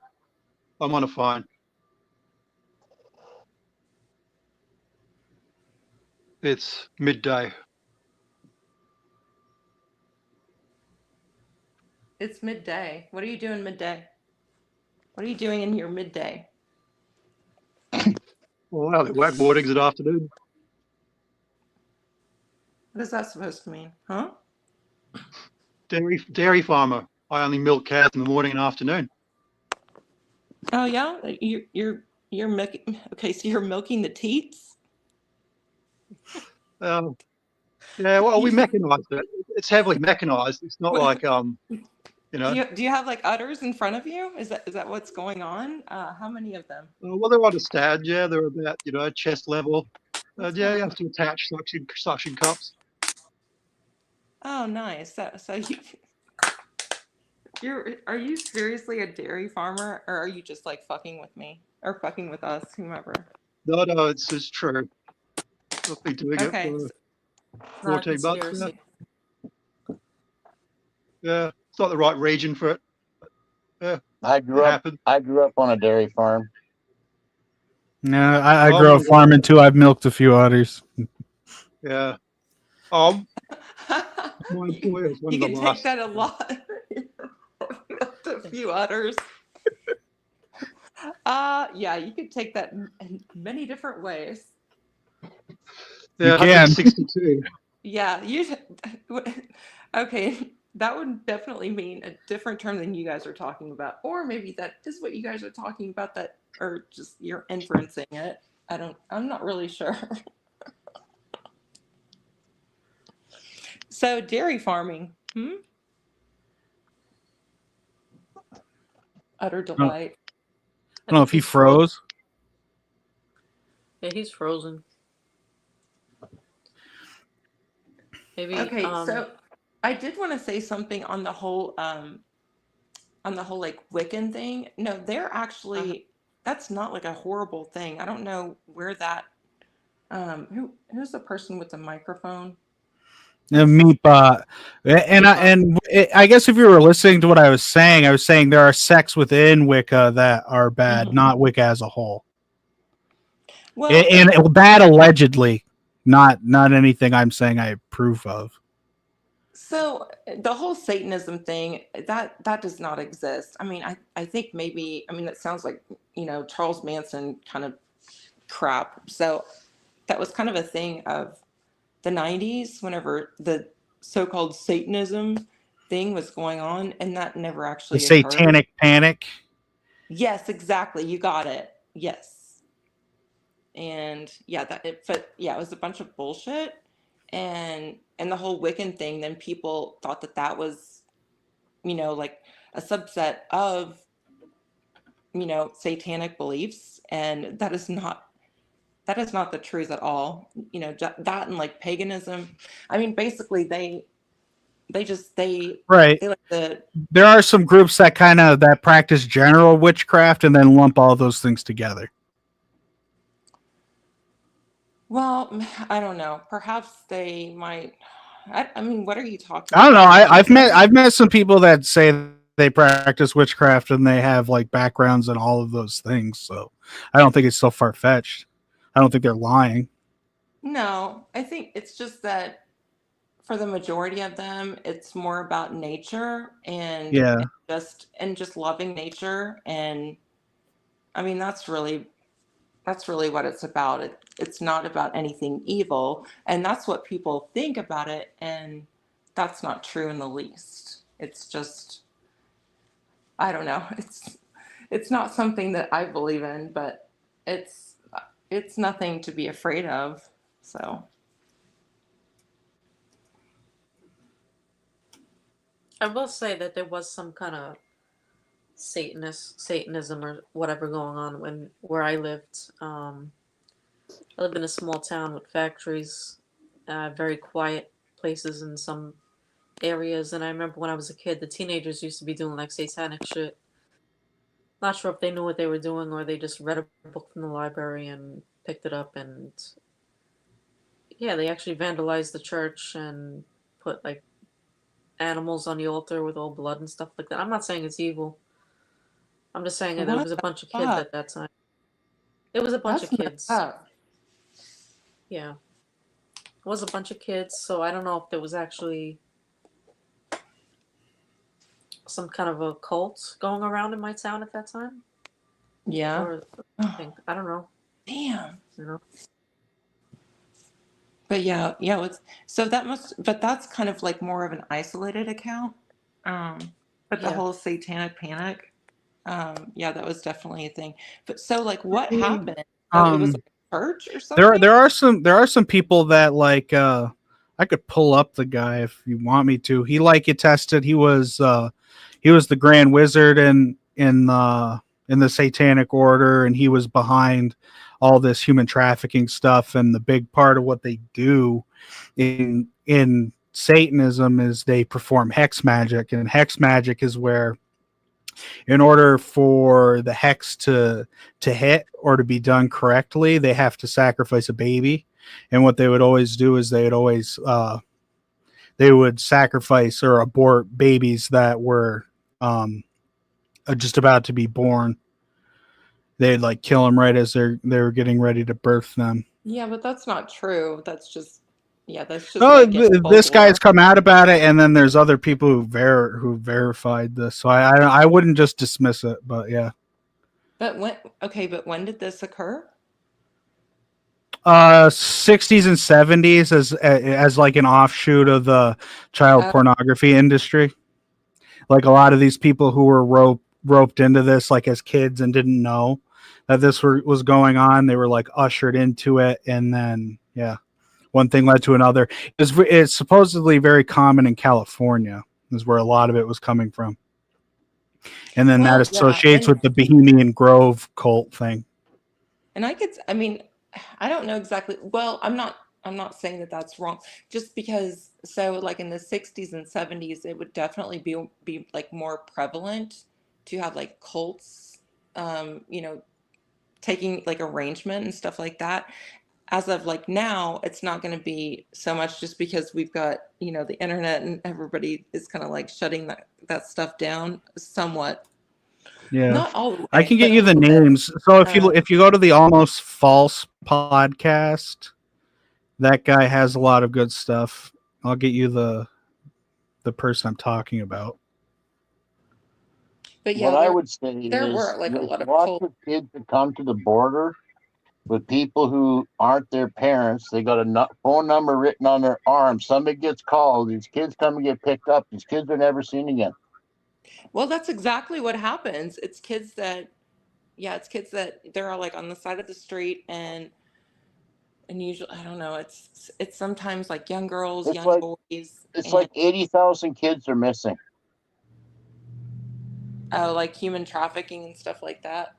I'm on a phone. It's midday. It's midday. What are you doing midday? What are you doing in your midday? Well, they work mornings and afternoon. What is that supposed to mean? Huh? Dairy farmer. I only milk cows in the morning and afternoon. Oh yeah, you're milking. Okay, so you're milking the teats. Um, yeah, well, we mechanized it. It's heavily mechanized. It's not like you know. Do you have like udders in front of you? Is that what's going on? How many of them? Well, they're on a stand. Yeah, they're about chest level. What's Yeah, going you on? have to attach suction cups. Oh, nice. So are you seriously a dairy farmer, or are you just like fucking with me or fucking with us, whomever? No, it's true. I've been doing it Okay. for It's not a 14 months now. conspiracy. Yeah, it's not the right region for it. Yeah, I it grew up. happened. I grew up on a dairy farm. Yeah, I Oh grew my up God. farming too. I've milked a few otters. Yeah. My you, employer was one you of the can take last. that a lot. A few udders. Yeah, you could take that in many different ways. Yeah, You can. 162. Yeah, okay, that would definitely mean a different term than you guys are talking about. Or maybe that is what you guys are talking about, that, or just you're inferencing it. I'm not really sure. So dairy farming. Utter I don't delight. I know think if he he's frozen. froze. Yeah, he's frozen. Maybe. Okay, so I did want to say something on the whole like Wiccan thing. No, they're actually, that's not like a horrible thing. I don't know where that who's the person with the microphone? Meatbot. I guess if you were listening to what I was saying there are sects within Wicca that are bad, Mhm. not Wicca as a whole. Well, And bad allegedly, not anything I'm saying I approve of. so the whole Satanism thing, that does not exist. I mean, I think maybe, I mean, that sounds like, Charles Manson kind of crap. So that was kind of a thing of the 90s whenever the so-called Satanism thing was going on, and that never The actually occurred. satanic panic. Yes, exactly. You got it. Yes. And yeah, but yeah, it was a bunch of bullshit. And the whole Wiccan thing, then people thought that was, like a subset of, satanic beliefs, and that is not the truth at all. That and like paganism. I mean, basically they Right. like the There are some groups that that practice general witchcraft and then lump all those things together. well, I don't know. Perhaps they might. I mean, what are you talking I don't know. about? I've met some people that say they practice witchcraft and they have like backgrounds in all of those things. So I don't think it's so far fetched. I don't think they're lying. No, I think it's just that for the majority of them, it's more about nature Yeah. and just loving nature. And I mean, that's really what it's about. It's not about anything evil, and that's what people think about it, and that's not true in the least. It's just, I don't know. It's not something that I believe in, but it's it's nothing to be afraid of. So I will say that there was some kind of Satanism or whatever going on when where I lived. I lived in a small town with factories, very quiet places in some areas, and I remember when I was a kid, the teenagers used to be doing like satanic shit. Not sure if they knew what they were doing or they just read a book from the library and picked it up, and yeah, they actually vandalized the church and put like animals on the altar with all blood and stuff like that. I'm not saying it's evil. I'm just saying that there what was a the bunch of kids fuck? at that time. It was a bunch of That's messed kids. up. Yeah. It was a bunch of kids, so I don't know if there was actually some kind of a cult going around in my town at that time. Yeah. Or Oh, I don't know. damn. You know. But yeah, it's so that must, but that's kind of like more of an isolated account. But the Yeah. whole satanic panic, yeah, that was definitely a thing. But so like what Mm. happened? So it was Um, like a church or there something? there are some people that like I could pull up the guy if you want me to. He like attested he was the Grand Wizard in the Satanic Order, and he was behind all this human trafficking stuff. And the big part of what they do in Satanism is they perform hex magic, and hex magic is where in order for the hex to hit or to be done correctly, they have to sacrifice a baby. And what they would always do is they would sacrifice or abort babies that were just about to be born. They'd like kill them right as they were getting ready to birth them. Yeah, but that's not true. That's just, yeah, that's just Oh, like in this guy's folklore. come out about it, and then there's other people who verified this. So I wouldn't just dismiss it, but yeah. But when, okay, but when did this occur? 60s and 70s as like an offshoot of the child Uh, pornography industry. Like a lot of these people who were roped into this like as kids and didn't know that was going on, they were like ushered into it, and then yeah, one thing led to another. It's supposedly very common in California, is where a lot of it was coming from, and then that well, yeah, associates with the Bohemian Grove cult thing. and I could, I mean, I don't know exactly. Well, I'm not saying that that's wrong. Just because, so like in the 60s and 70s, it would definitely be like more prevalent to have like cults, you know, taking like arrangement and stuff like that. As of like now, it's not going to be so much just because we've got, you know, the internet and everybody is kind of like shutting that stuff down somewhat. Yeah, Not all the I way, can get but a you the little bit. names. So Um, if you go to the Almost False podcast, that guy has a lot of good stuff. I'll get you the person I'm talking about. but What yeah, I would say there were is like a there's lot of lots cult. of kids that come to the border with people who aren't their parents. They got a phone number written on their arm. Somebody gets called. These kids come and get picked up. These kids are never seen again. Well, that's exactly what happens. It's kids that, yeah, it's kids that they're all like on the side of the street, and usually I don't know. It's sometimes like young girls, It's young like boys, it's and like 80,000 kids are missing. like human trafficking and stuff like that.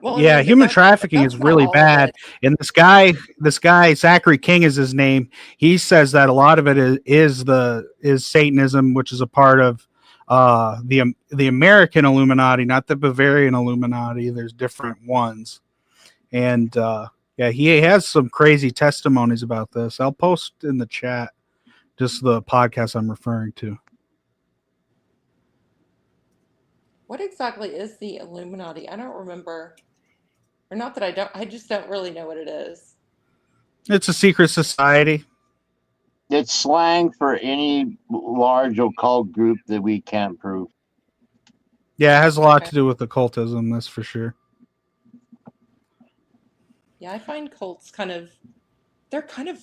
Well, and Yeah, then, but human trafficking is that's not really all of bad. it. And this guy Zachary King is his name. He says that a lot of it is Satanism, which is a part of the American Illuminati, not the Bavarian Illuminati. There's different ones, and yeah, he has some crazy testimonies about this. I'll post in the chat just the podcast I'm referring to. What exactly is the Illuminati? I don't remember, or not that I don't. I just don't really know what it is. It's a secret society. It's slang for any large occult group that we can't prove. Yeah, it has a lot Okay. to do with occultism, that's for sure. Yeah, I find cults kind of, they're kind of,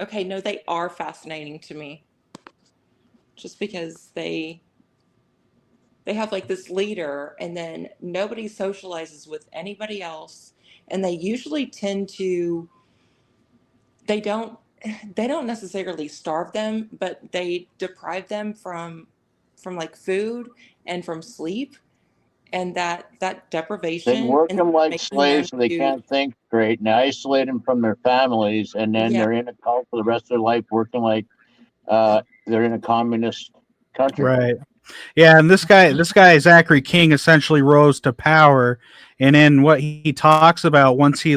okay, no, they are fascinating to me. just because they have like this leader, and then nobody socializes with anybody else, and they usually tend to they don't they don't necessarily starve them, but they deprive them from like food and from sleep, and that They deprivation work ends them up like making them slaves so they to, can't think straight, and isolate them from their families, and then yeah. they're in a cult for the rest of their life, working like they're in a communist country. Right. Yeah, and this guy Zachary King essentially rose to power, and in what he talks about once he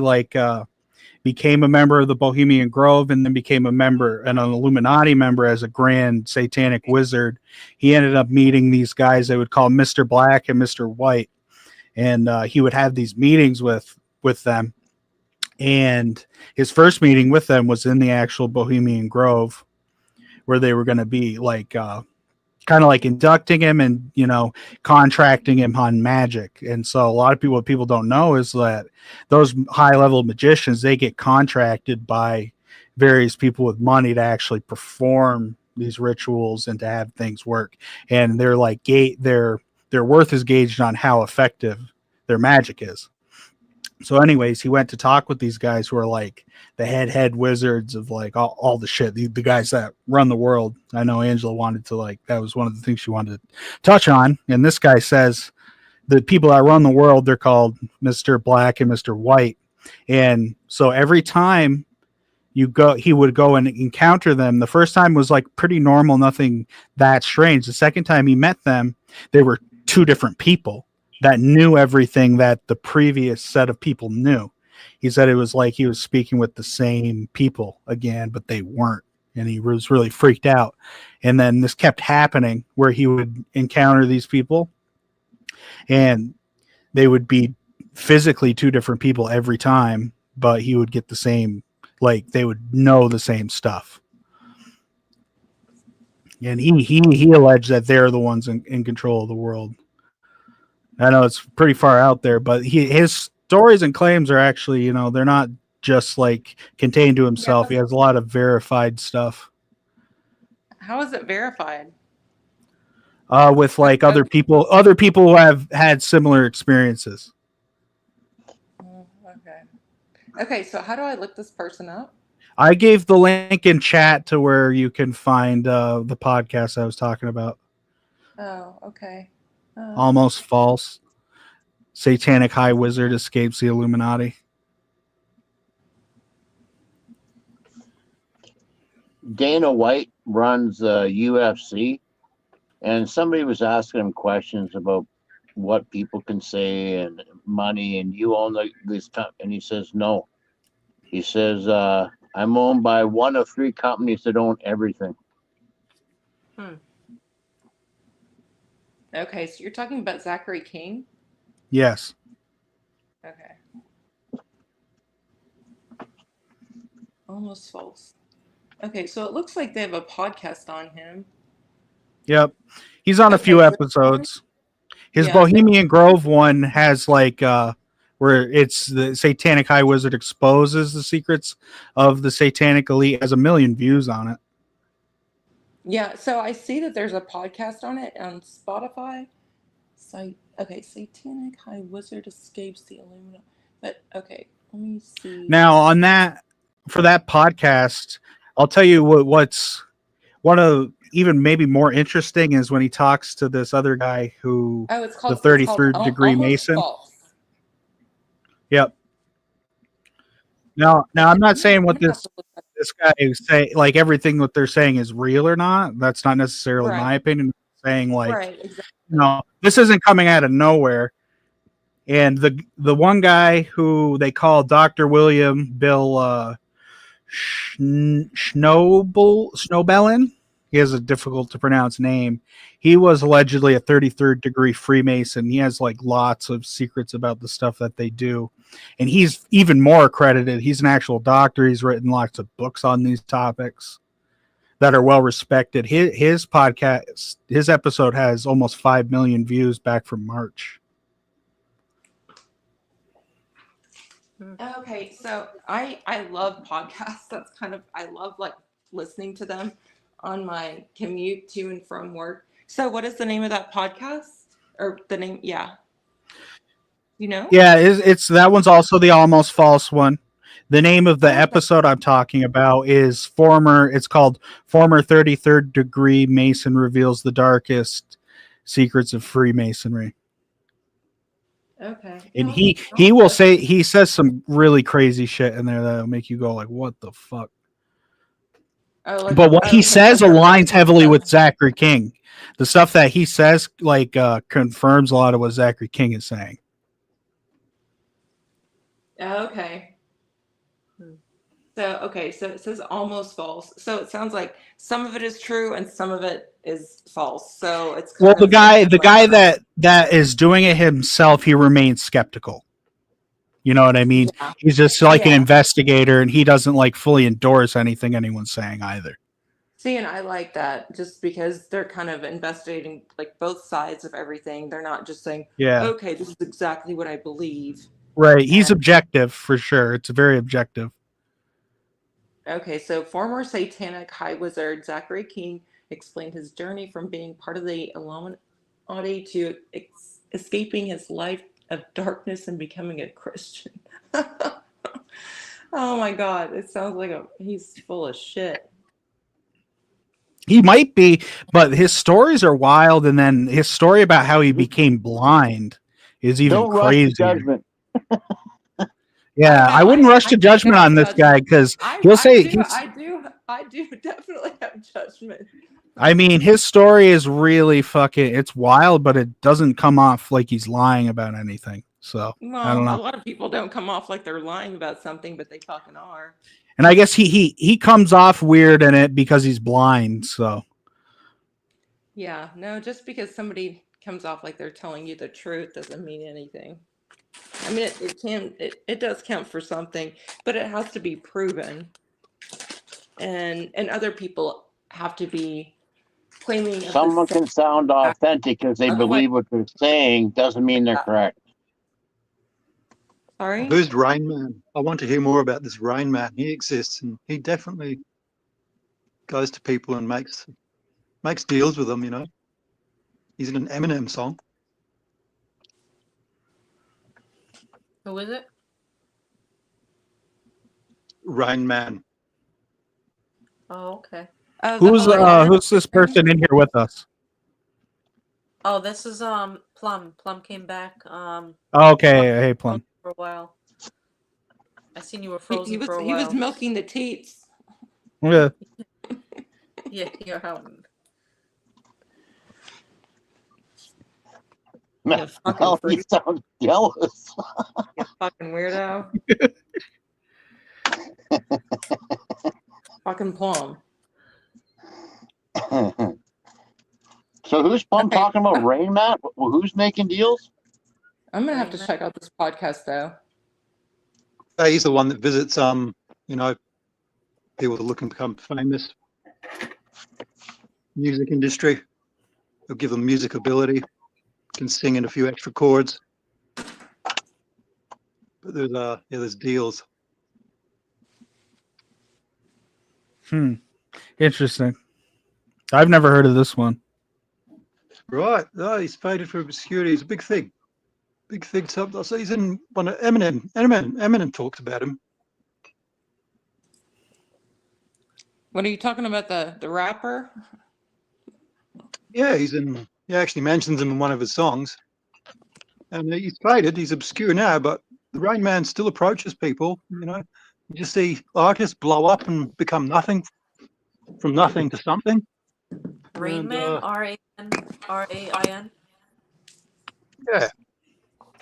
became a member of the Bohemian Grove and then became a member, an Illuminati member as a grand satanic wizard, he ended up meeting these guys they would call Mr. Black and Mr. White, and he would have these meetings with them. And his first meeting with them was in the actual Bohemian Grove, where they were going to be kind of like inducting him and contracting him on magic. And so a lot of people, what people don't know is that those high level magicians, they get contracted by various people with money to actually perform these rituals and to have things work. And they're like their worth is gauged on how effective their magic is. So anyways, he went to talk with these guys who are like the head wizards of like all the shit, the guys that run the world. I know Angela wanted to that was one of the things she wanted to touch on. And this guy says the people that run the world, they're called Mr. Black and Mr. White. And so every time he would go and encounter them. The first time was like pretty normal, nothing that strange. The second time he met them, they were two different people that knew everything that the previous set of people knew. He said it was like he was speaking with the same people again, but they weren't. And he was really freaked out. And then this kept happening where he would encounter these people and they would be physically two different people every time, but he would get the same, like they would know the same stuff. And he alleged that they're the ones in control of the world. I know it's pretty far out there, but his stories and claims are actually, they're not just like contained to himself. He has a lot of verified stuff. How is it verified? With like other people who have had similar experiences. Okay, so how do I look this person up? I gave the link in chat to where you can find the podcast I was talking about. Oh, okay. Almost False. Satanic High Wizard escapes the Illuminati. Dana White runs UFC, and somebody was asking him questions about what people can say and money, and you own this, and he says no. He says, I'm owned by one of three companies that own everything. Okay, so you're talking about Zachary King? Yes. Okay. Almost False. Okay, so it looks like they have a podcast on him. Yep. He's on a few episodes. His Bohemian Grove one has where it's the Satanic High Wizard exposes the secrets of the Satanic Elite, has 1 million views on it. Yeah, so I see that there's a podcast on it on Spotify. Okay, Satanic High Wizard escapes the Illuminati. But okay, let me see. Now on that, for that podcast, I'll tell you what's one of even maybe more interesting is when he talks to this other guy who it's called the 33rd degree Mason. False. Yep. Now I'm not saying what this guy say, like everything that they're saying is real or not. That's not necessarily my opinion. I'm saying right, exactly. This isn't coming out of nowhere. And the one guy who they call Dr. William Bill Schnobelin, he has a difficult to pronounce name. He was allegedly a 33rd degree Freemason. He has like lots of secrets about the stuff that they do. And he's even more accredited. He's an actual doctor. He's written lots of books on these topics that are well respected. His podcast, his episode has almost 5 million views back from March. Okay, so I love podcasts. That's kind of, I love like listening to them. on my commute to and from work. So, what is the name of that podcast? Or the name? Yeah, you know. Yeah, it's that one's also the almost false one. The name of the Oh, okay. episode I'm talking about is former. It's called "Former 33rd Degree Mason Reveals the Darkest Secrets of Freemasonry." Okay. And No, he will say he says some really crazy shit in there that'll make you go like, "What the fuck?" oh, like But what he okay, says like aligns heretical heavily stuff. with Zachary King. The stuff that he says like confirms a lot of what Zachary King is saying. Oh, okay. So okay, so it says almost false. So it sounds like some of it is true and some of it is false. So it's Well, kind of in the like guy that is doing it himself, he remains skeptical. You know what I mean? yeah, He's just like an yeah. investigator, and he doesn't like fully endorse anything anyone's saying either. See, and I like that just because they're kind of investigating like both sides of everything. They're not just saying, Yeah, okay, this is exactly what I believe. right. He's And objective for sure. It's very objective. okay, so former satanic high wizard Zachary King explained his journey from being part of the Illuminati to escaping his life of darkness and becoming a Christian. Oh my God, it sounds like he's full of shit. He might be, but his stories are wild, and then his story about how he became blind is even Don't rush to crazier. judgment. Oh Yeah, no, I wouldn't rush to I take judgment no on this guy judgment. because I he'll I say do he's. I do I do definitely have judgment. I mean, his story is really fucking. It's wild, but it doesn't come off like he's lying about anything. So I don't Well, a know. lot of people don't come off like they're lying about something, but they fucking are. And I guess he comes off weird in it because he's blind. So Yeah, no, just because somebody comes off like they're telling you the truth doesn't mean anything. I mean, it does count for something, but it has to be proven, and other people have to be claiming of the Someone same can sound fact. authentic because they Otherwise, believe what they're saying, doesn't mean they're correct. sorry. Who's Rain Man? I want to hear more about this Rain Man. He exists, and he definitely goes to people and makes deals with them. You know, he's in an Eminem song. Who is it? Rain Man. Oh, okay. Oh, the Hawaiian. who's this person in here with us? Oh, this is Plum. Plum came back. Okay, hey Plum. For a while. I seen you were He frozen was for a he was while. milking the teats. Yeah. Yeah, you're out. You fucking Well, he freak. sounds jealous. You fucking weirdo. Fucking Plum. So who's Plum Okay. talking about? Rain Man? Who's making deals? I'm gonna have to Rain Man. check out this podcast though. He's the one that visits, you know, people that are looking to become famous. Music industry. He'll give them music ability. Can sing in a few extra chords. But there's deals. Interesting. I've never heard of this one. Right. Oh, he's faded for obscurity. He's a big thing. Big thing. So he's in one of Eminem. Eminem talks about him. What are you talking about? The rapper? Yeah, he actually mentions him in one of his songs. And he's faded. He's obscure now, but the Rain Man still approaches people. You know, you just see artists blow up and become nothing, from nothing to something. Rain And, Man. Rain. Yeah.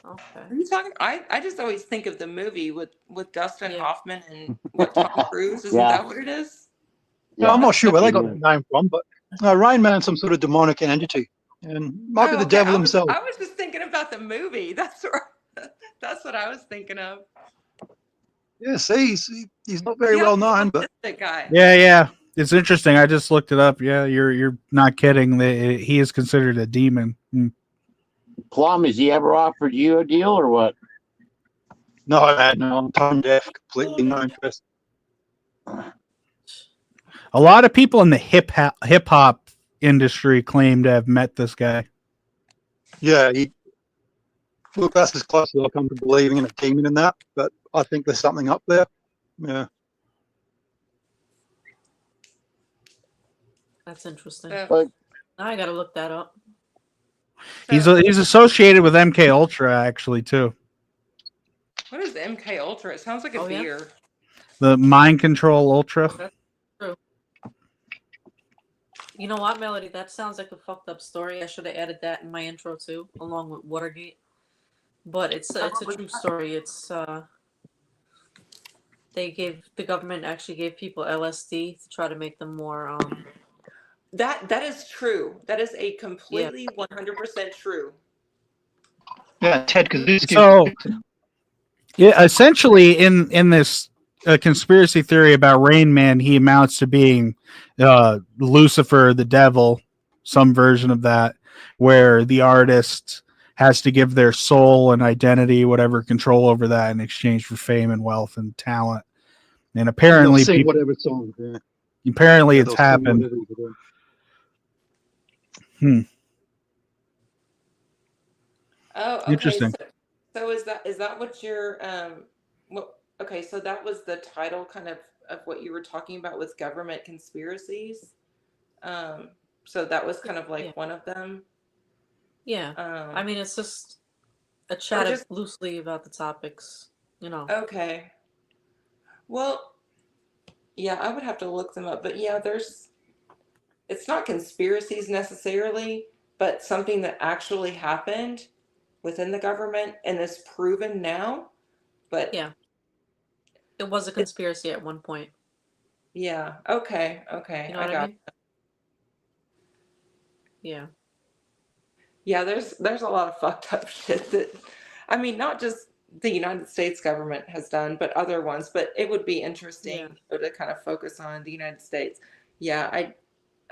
Okay. Are you talking? I just always think of the movie with Dustin Yeah. Hoffman and what Tom Cruise. Isn't Yeah. that what it is? No, I'm not sure where they got Yeah. the name from, but Rain Man's some sort of demonic entity, and might be the okay. devil himself. I was just thinking about the movie. That's what I was thinking of. Yeah, see, he's not very Yeah, well known, but that guy. Yeah. It's interesting. I just looked it up. Yeah, you're not kidding. He is considered a demon. Plum, has he ever offered you a deal or what? no, man, no, I'm tone deaf, completely no interest. A lot of people in the hip hop industry claim to have met this guy. Yeah, look, that's as close as I'll come to believing in a demon in that, but I think there's something up there. Yeah. That's interesting. So, Now I gotta look that up. He's so he's associated with MK Ultra actually too. what is MK Ultra? It sounds like a Oh, yeah? beer. The mind control ultra. That's true. You know what, Melody? That sounds like a fucked up story. I should have added that in my intro too, along with Watergate. But it's a true story. It's the government actually gave people LSD to try to make them more That is true. That is a completely 100% true. Yeah, Ted Kaczynski. So, yeah, essentially, in this conspiracy theory about Rain Man, he amounts to being Lucifer, the devil, some version of that, where the artist has to give their soul and identity, whatever, control over that in exchange for fame and wealth and talent. And apparently, sing whatever song. Yeah. apparently, it's They'll sing happened. whatever you do. Oh, okay. Interesting. So is that what you're what okay, so that was the title kind of what you were talking about with government conspiracies. So that was kind of like Yeah. one of them. Yeah. Um I mean, it's just a chat just- loosely about the topics. You know. okay. Well, yeah, I would have to look them up, but yeah, it's not conspiracies necessarily, but something that actually happened within the government and is proven now. But Yeah. It was a conspiracy at one point. yeah, okay, You know what I got mean? Yeah. Yeah, there's a lot of fucked up shit that, I mean, not just the United States government has done, but other ones. But it would be interesting to kind of focus on the United States. Yeah, I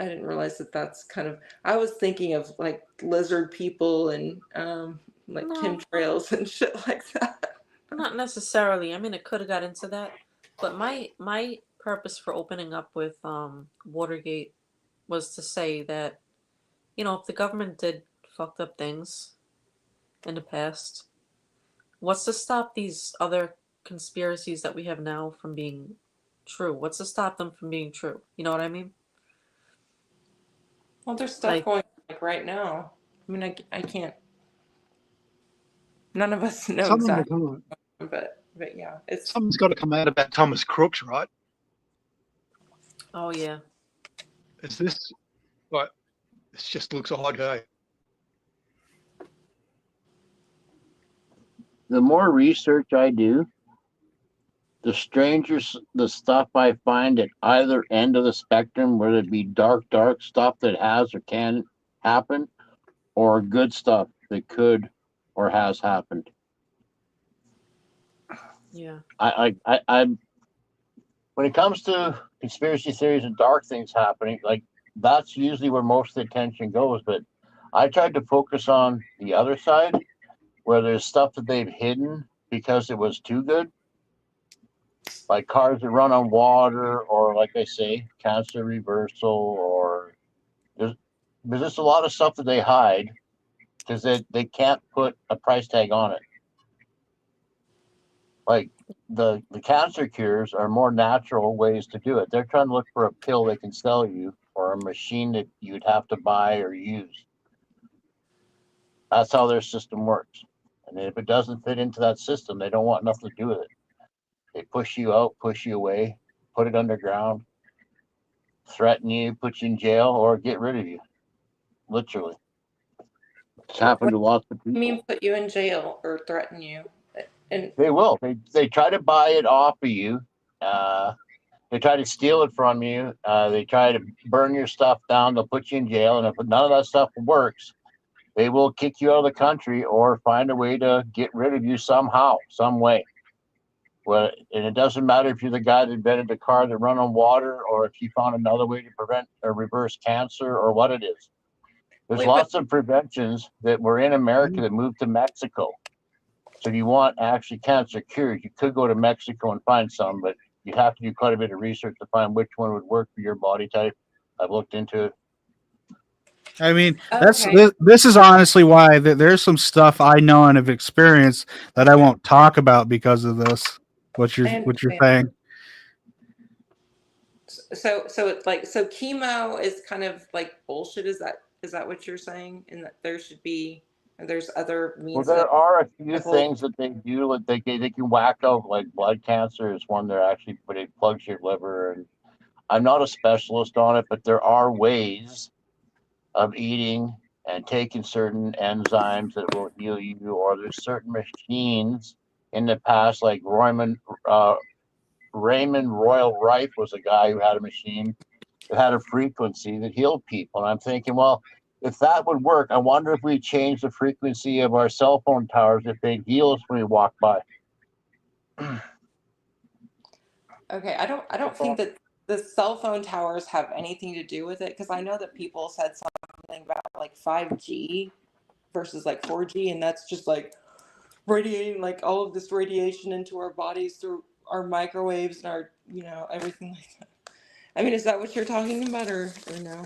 didn't realize that that's kind of. I was thinking of like lizard people and like No. chemtrails and shit like that. Not necessarily. I mean, it could have got into that, but my purpose for opening up with Watergate was to say that, you know, if the government did fucked up things in the past, what's to stop these other conspiracies that we have now from being true? What's to stop them from being true? You know what I mean? Well, there's stuff Like- going like right now. I mean, I can't. None of us know Something will exactly, come out. but yeah, it's. Something's got to come out about Thomas Crooks, right? Oh yeah. Is this like? This just looks odd, hey? The more research I do, the stranger the stuff I find at either end of the spectrum, whether it be dark stuff that has or can happen, or good stuff that could or has happened. Yeah. I when it comes to conspiracy theories and dark things happening, like that's usually where most of the attention goes. But I tried to focus on the other side, where there's stuff that they've hidden because it was too good, like cars that run on water, or like I say, cancer reversal, or there's just a lot of stuff that they hide because they can't put a price tag on it. Like the cancer cures are more natural ways to do it. They're trying to look for a pill they can sell you or a machine that you'd have to buy or use. That's how their system works. And if it doesn't fit into that system, they don't want nothing to do with it. They push you out, push you away, put it underground, threaten you, put you in jail, or get rid of you. Literally. It's happened to lots of I people. mean, put you in jail or threaten you, and They will. They try to buy it off of you. They try to steal it from you. They try to burn your stuff down. They'll put you in jail. And if none of that stuff works, they will kick you out of the country or find a way to get rid of you somehow, some way. Well, and it doesn't matter if you're the guy that invented the car that run on water, or if you found another way to prevent or reverse cancer, or what it is. There's Wait, lots of preventions that were in America that moved to Mexico. So if you want actually cancer cured, you could go to Mexico and find some, but you have to do quite a bit of research to find which one would work for your body type. I've looked into it. I mean, Okay. this is honestly why there's some stuff I know and have experienced that I won't talk about because of this. What I you're understand. saying? So it's like, so chemo is kind of like bullshit. Is that what you're saying? And that there should be, and there's other Well, means of there are a few medical. things that they do. Like they can whack out, like blood cancer is one that actually, but it plugs your liver. And I'm not a specialist on it, but there are ways of eating and taking certain enzymes that will heal you, or there's certain machines in the past, like Raymond Royal Rife was a guy who had a machine that had a frequency that healed people. And I'm thinking, well, if that would work, I wonder if we change the frequency of our cell phone towers, if they'd heal us when we walk by. Okay, I don't think that the cell phone towers have anything to do with it, because I know that people said something about like 5G versus like 4G, and that's just like radiating like all of this radiation into our bodies through our microwaves and our, everything like that. I mean, is that what you're talking about, or no?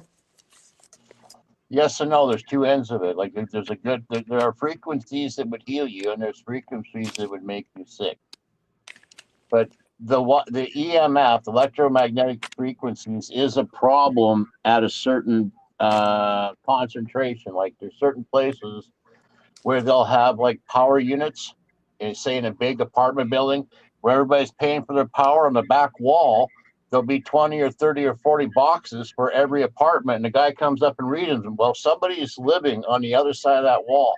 Yes and no. There's two ends of it. Like there's a good. There are frequencies that would heal you, and there's frequencies that would make you sick. But the EMF, the electromagnetic frequencies, is a problem at a certain concentration. Like there's certain places where they'll have like power units, say in a big apartment building, where everybody's paying for their power. On the back wall, there'll be 20 or 30 or 40 boxes for every apartment. And the guy comes up and reads them. Well, somebody is living on the other side of that wall.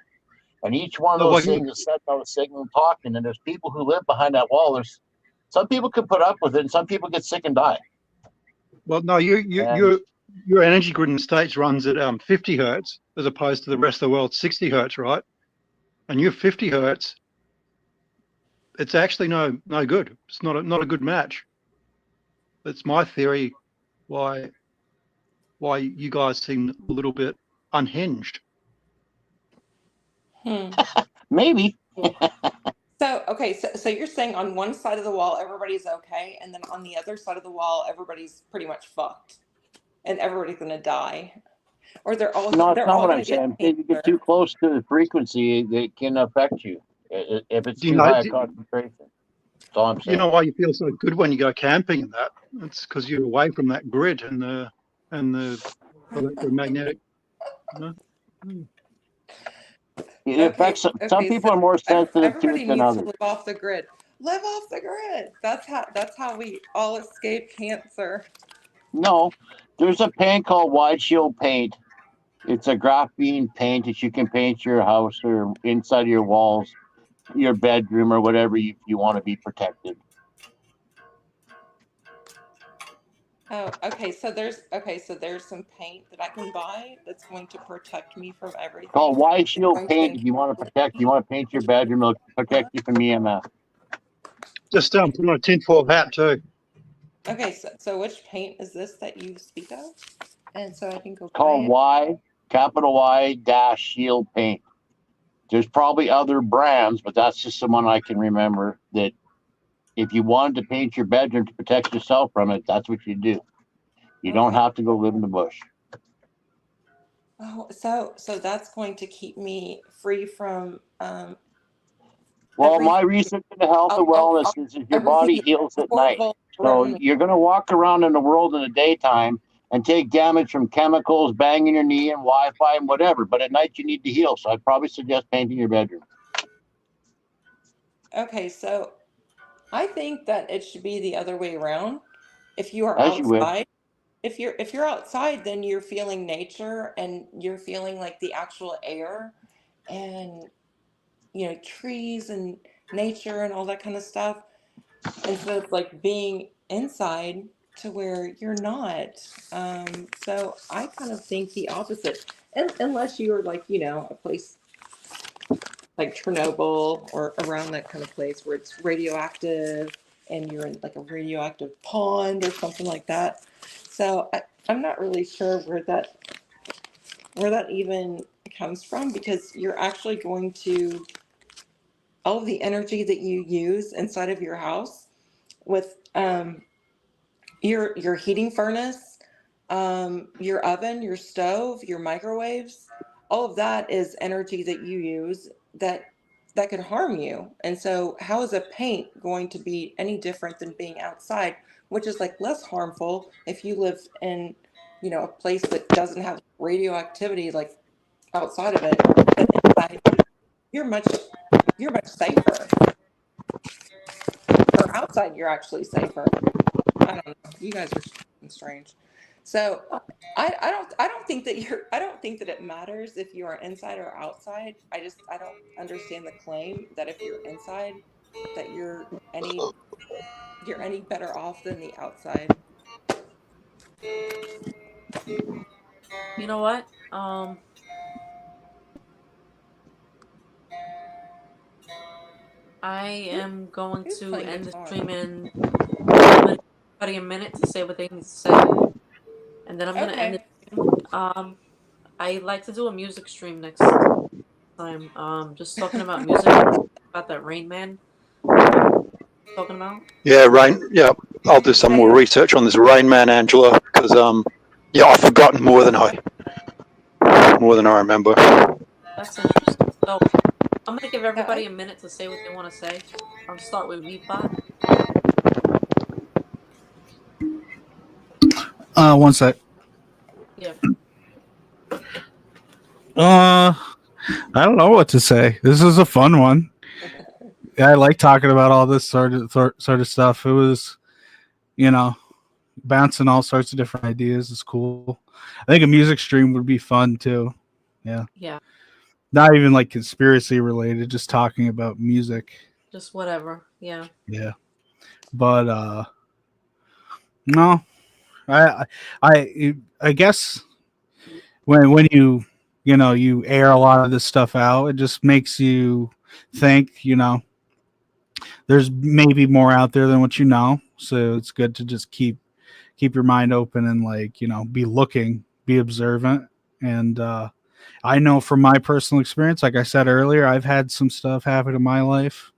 And each one of No, those well, things is set on a signal talking. And there's people who live behind that wall. There's some people can put up with it, and some people get sick and die. no, your energy grid in the States runs at 50 hertz as opposed to the rest of the world 60 hertz, right? And your 50 hertz, it's actually no good. It's not a good match. That's my theory. Why you guys seem a little bit unhinged. Hmm. Maybe. So, okay, so you're saying on one side of the wall everybody's okay, and then on the other side of the wall everybody's pretty much fucked, and everybody's gonna die, or they're all No, it's they're not all what I'm gonna get saying. If you get too cancer. close to the frequency, it can affect you if it's Do you too know? high a concentration. That's all I'm You saying. know why you feel so good when you go camping and that? It's because you're away from that grid and the electromagnetic. You know? It Okay, affects some okay, so people are more sensitive to everybody it than needs to others. live off the grid. Live off the grid. That's how we all escape cancer. No, there's a paint called wide shield paint. It's a graphene paint that you can paint your house or inside of your walls, your bedroom or whatever you want to be protected. Oh, okay, so there's some paint that I can buy that's going to protect me from Called everything. wide It's shield going to paint. If you want to protect, you want to paint your bedroom, it'll protect you from EMF. Just put on a tinfoil hat too. Okay, so which paint is this that you speak of? And so I can go buy Called it. capital Y dash shield paint. There's probably other brands, but that's just the one I can remember. That if you wanted to paint your bedroom to protect yourself from it, that's what you do. You don't Okay. have to go live in the bush. Oh, so that's going to keep me free from Well, everything. my research into health and I'll wellness is that your everything body that's heals at night. horrible So around me. you're going to walk around in the world in the daytime and take damage from chemicals, banging your knee and Wi-Fi and whatever. But at night you need to heal. So I'd probably suggest painting your bedroom. Okay, so I think that it should be the other way around. If you are As you wish. outside, if you're outside, then you're feeling nature and you're feeling like the actual air and trees and nature and all that kind of stuff, instead of like being inside to where you're not. So I kind of think the opposite. And unless you're like, a place like Chernobyl or around that kind of place where it's radioactive and you're in like a radioactive pond or something like that. So I'm not really sure where that even comes from, because you're actually going to, all of the energy that you use inside of your house with your heating furnace, your oven, your stove, your microwaves. All of that is energy that you use that could harm you. And so how is a paint going to be any different than being outside, which is like less harmful if you live in, a place that doesn't have radioactivity like outside of it, but inside you're much you're much safer. Or outside you're actually safer. I don't know. You guys are strange. So I don't think that it matters if you are inside or outside. I don't understand the claim that if you're inside that you're any better off than the outside. You know what? I am going Who's to playing end the guitar? stream in I'm gonna give everybody a minute to say what they need to say, and then I'm gonna end Okay. the stream. I like to do a music stream next time. Just talking about music, about that Rain Man talking about. Yeah, Rain. Yeah, I'll do some more Yeah. research on this Rain Man, Angela, because yeah, I've forgotten more than I remember. That's interesting. So I'm gonna give Yeah. everybody a minute to say what they want to say. I'll start with Meatbot. One sec. Yeah. I don't know what to say. This is a fun one. Yeah, I like talking about all this sort of stuff. It was, you know, bouncing all sorts of different ideas is cool. I think a music stream would be fun too. Yeah. Yeah. Not even like conspiracy related, just talking about music. Just whatever. Yeah. Yeah. But no. I I guess when you air a lot of this stuff out, it just makes you think, there's maybe more out there than what you know. So it's good to just keep your mind open and be looking, be observant. And I know from my personal experience, like I said earlier, I've had some stuff happen in my life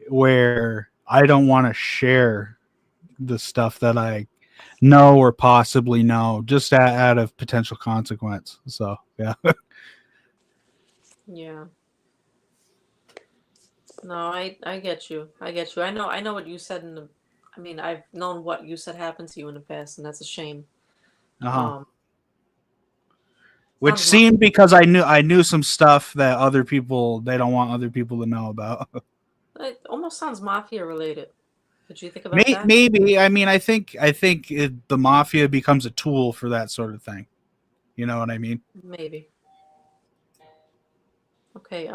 where I don't want to share the stuff that I know or possibly know, just out of potential consequence. So yeah. Yeah. No, I get you. I get you. I know what you said I mean, I've known what you said happened to you in the past, and that's a shame. Uh-huh. Um, Which sounds rough. seemed because I knew some stuff that other people they don't want other people to know about. It almost sounds mafia related. Did you think about that? Maybe. I mean, I think the mafia becomes a tool for that sort of thing. You know what I mean? Maybe. Okay.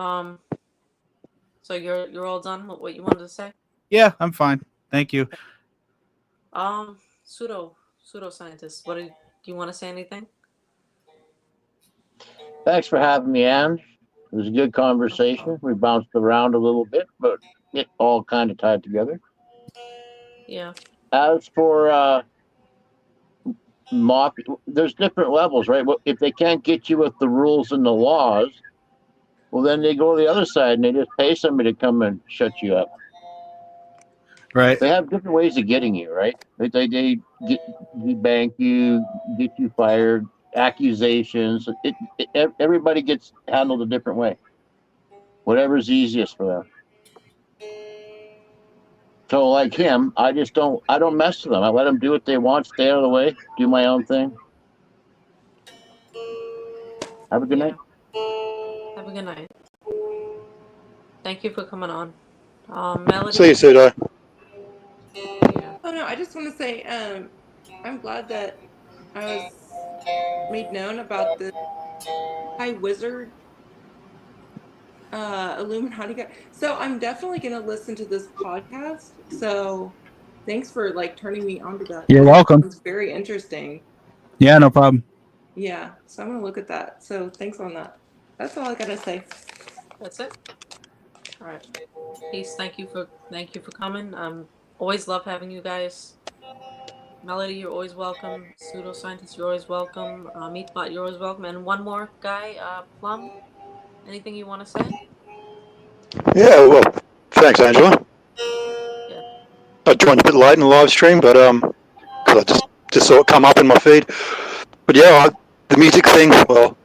So you're all done with what you wanted to say? Yeah, I'm fine. Thank you. Pseudoscientist. Do you want to say anything? Thanks for having me, Anne. It was a good No conversation. problem. We bounced around a little bit, but it all kind of tied together. Yeah. As for mob, there's different levels, right? Well, if they can't get you with the rules and the laws, well, then they go to the other side and they just pay somebody to come and shut you up. Right. They have different ways of getting you, right? They get you, bank you, get you fired, accusations. Everybody gets handled a different way. Whatever's easiest for them. So like him, I don't mess with them. I let them do what they want, stay out of the way, do my own thing. Have a good Yeah. night. Have a good night. Thank you for coming on. See you, Melody. Pseudo. Yeah. Oh no, I just want to say, I'm glad that I was made known about the High Wizard Illuminati guy. So I'm definitely gonna listen to this podcast. So thanks for like turning me onto that You're because it welcome. sounds very interesting. Yeah, no problem. Yeah, so I'm gonna look at that. So thanks on that. That's all I gotta say. That's it. All right. Peace. Thank you for coming. Always love having you guys. Melody, you're always welcome. Pseudoscientist, you're always welcome. Meatbot, you're always welcome. And one more guy, Plum. Anything you want to say? Yeah, well, thanks, Angela. Yeah. I joined a bit late in the live stream, but 'cause I just saw it come up in my feed. But yeah, the music thing. Well,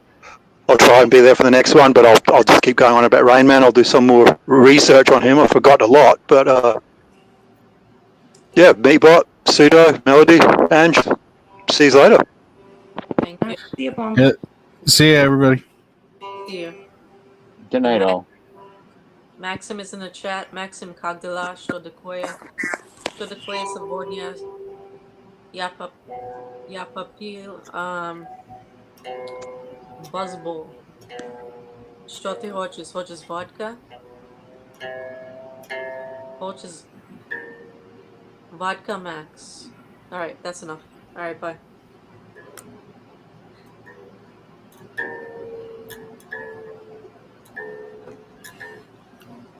I'll try and be there for the next one, but I'll just keep going on about Rain Man. I'll do some more research on him. I forgot a lot, but yeah, Meatbot, Pseudo, Melody, Ange. See you later. Thank you. See you, Bomb. Yeah. See ya, everybody. See you. Good night, all. Maxim is in the chat. Maxim Kagdala, Shodekoye Savodnia, Yapapil, Buzzball, Shote Hodges Vodka, Hodges Vodka Max. Alright, that's enough. Alright, bye.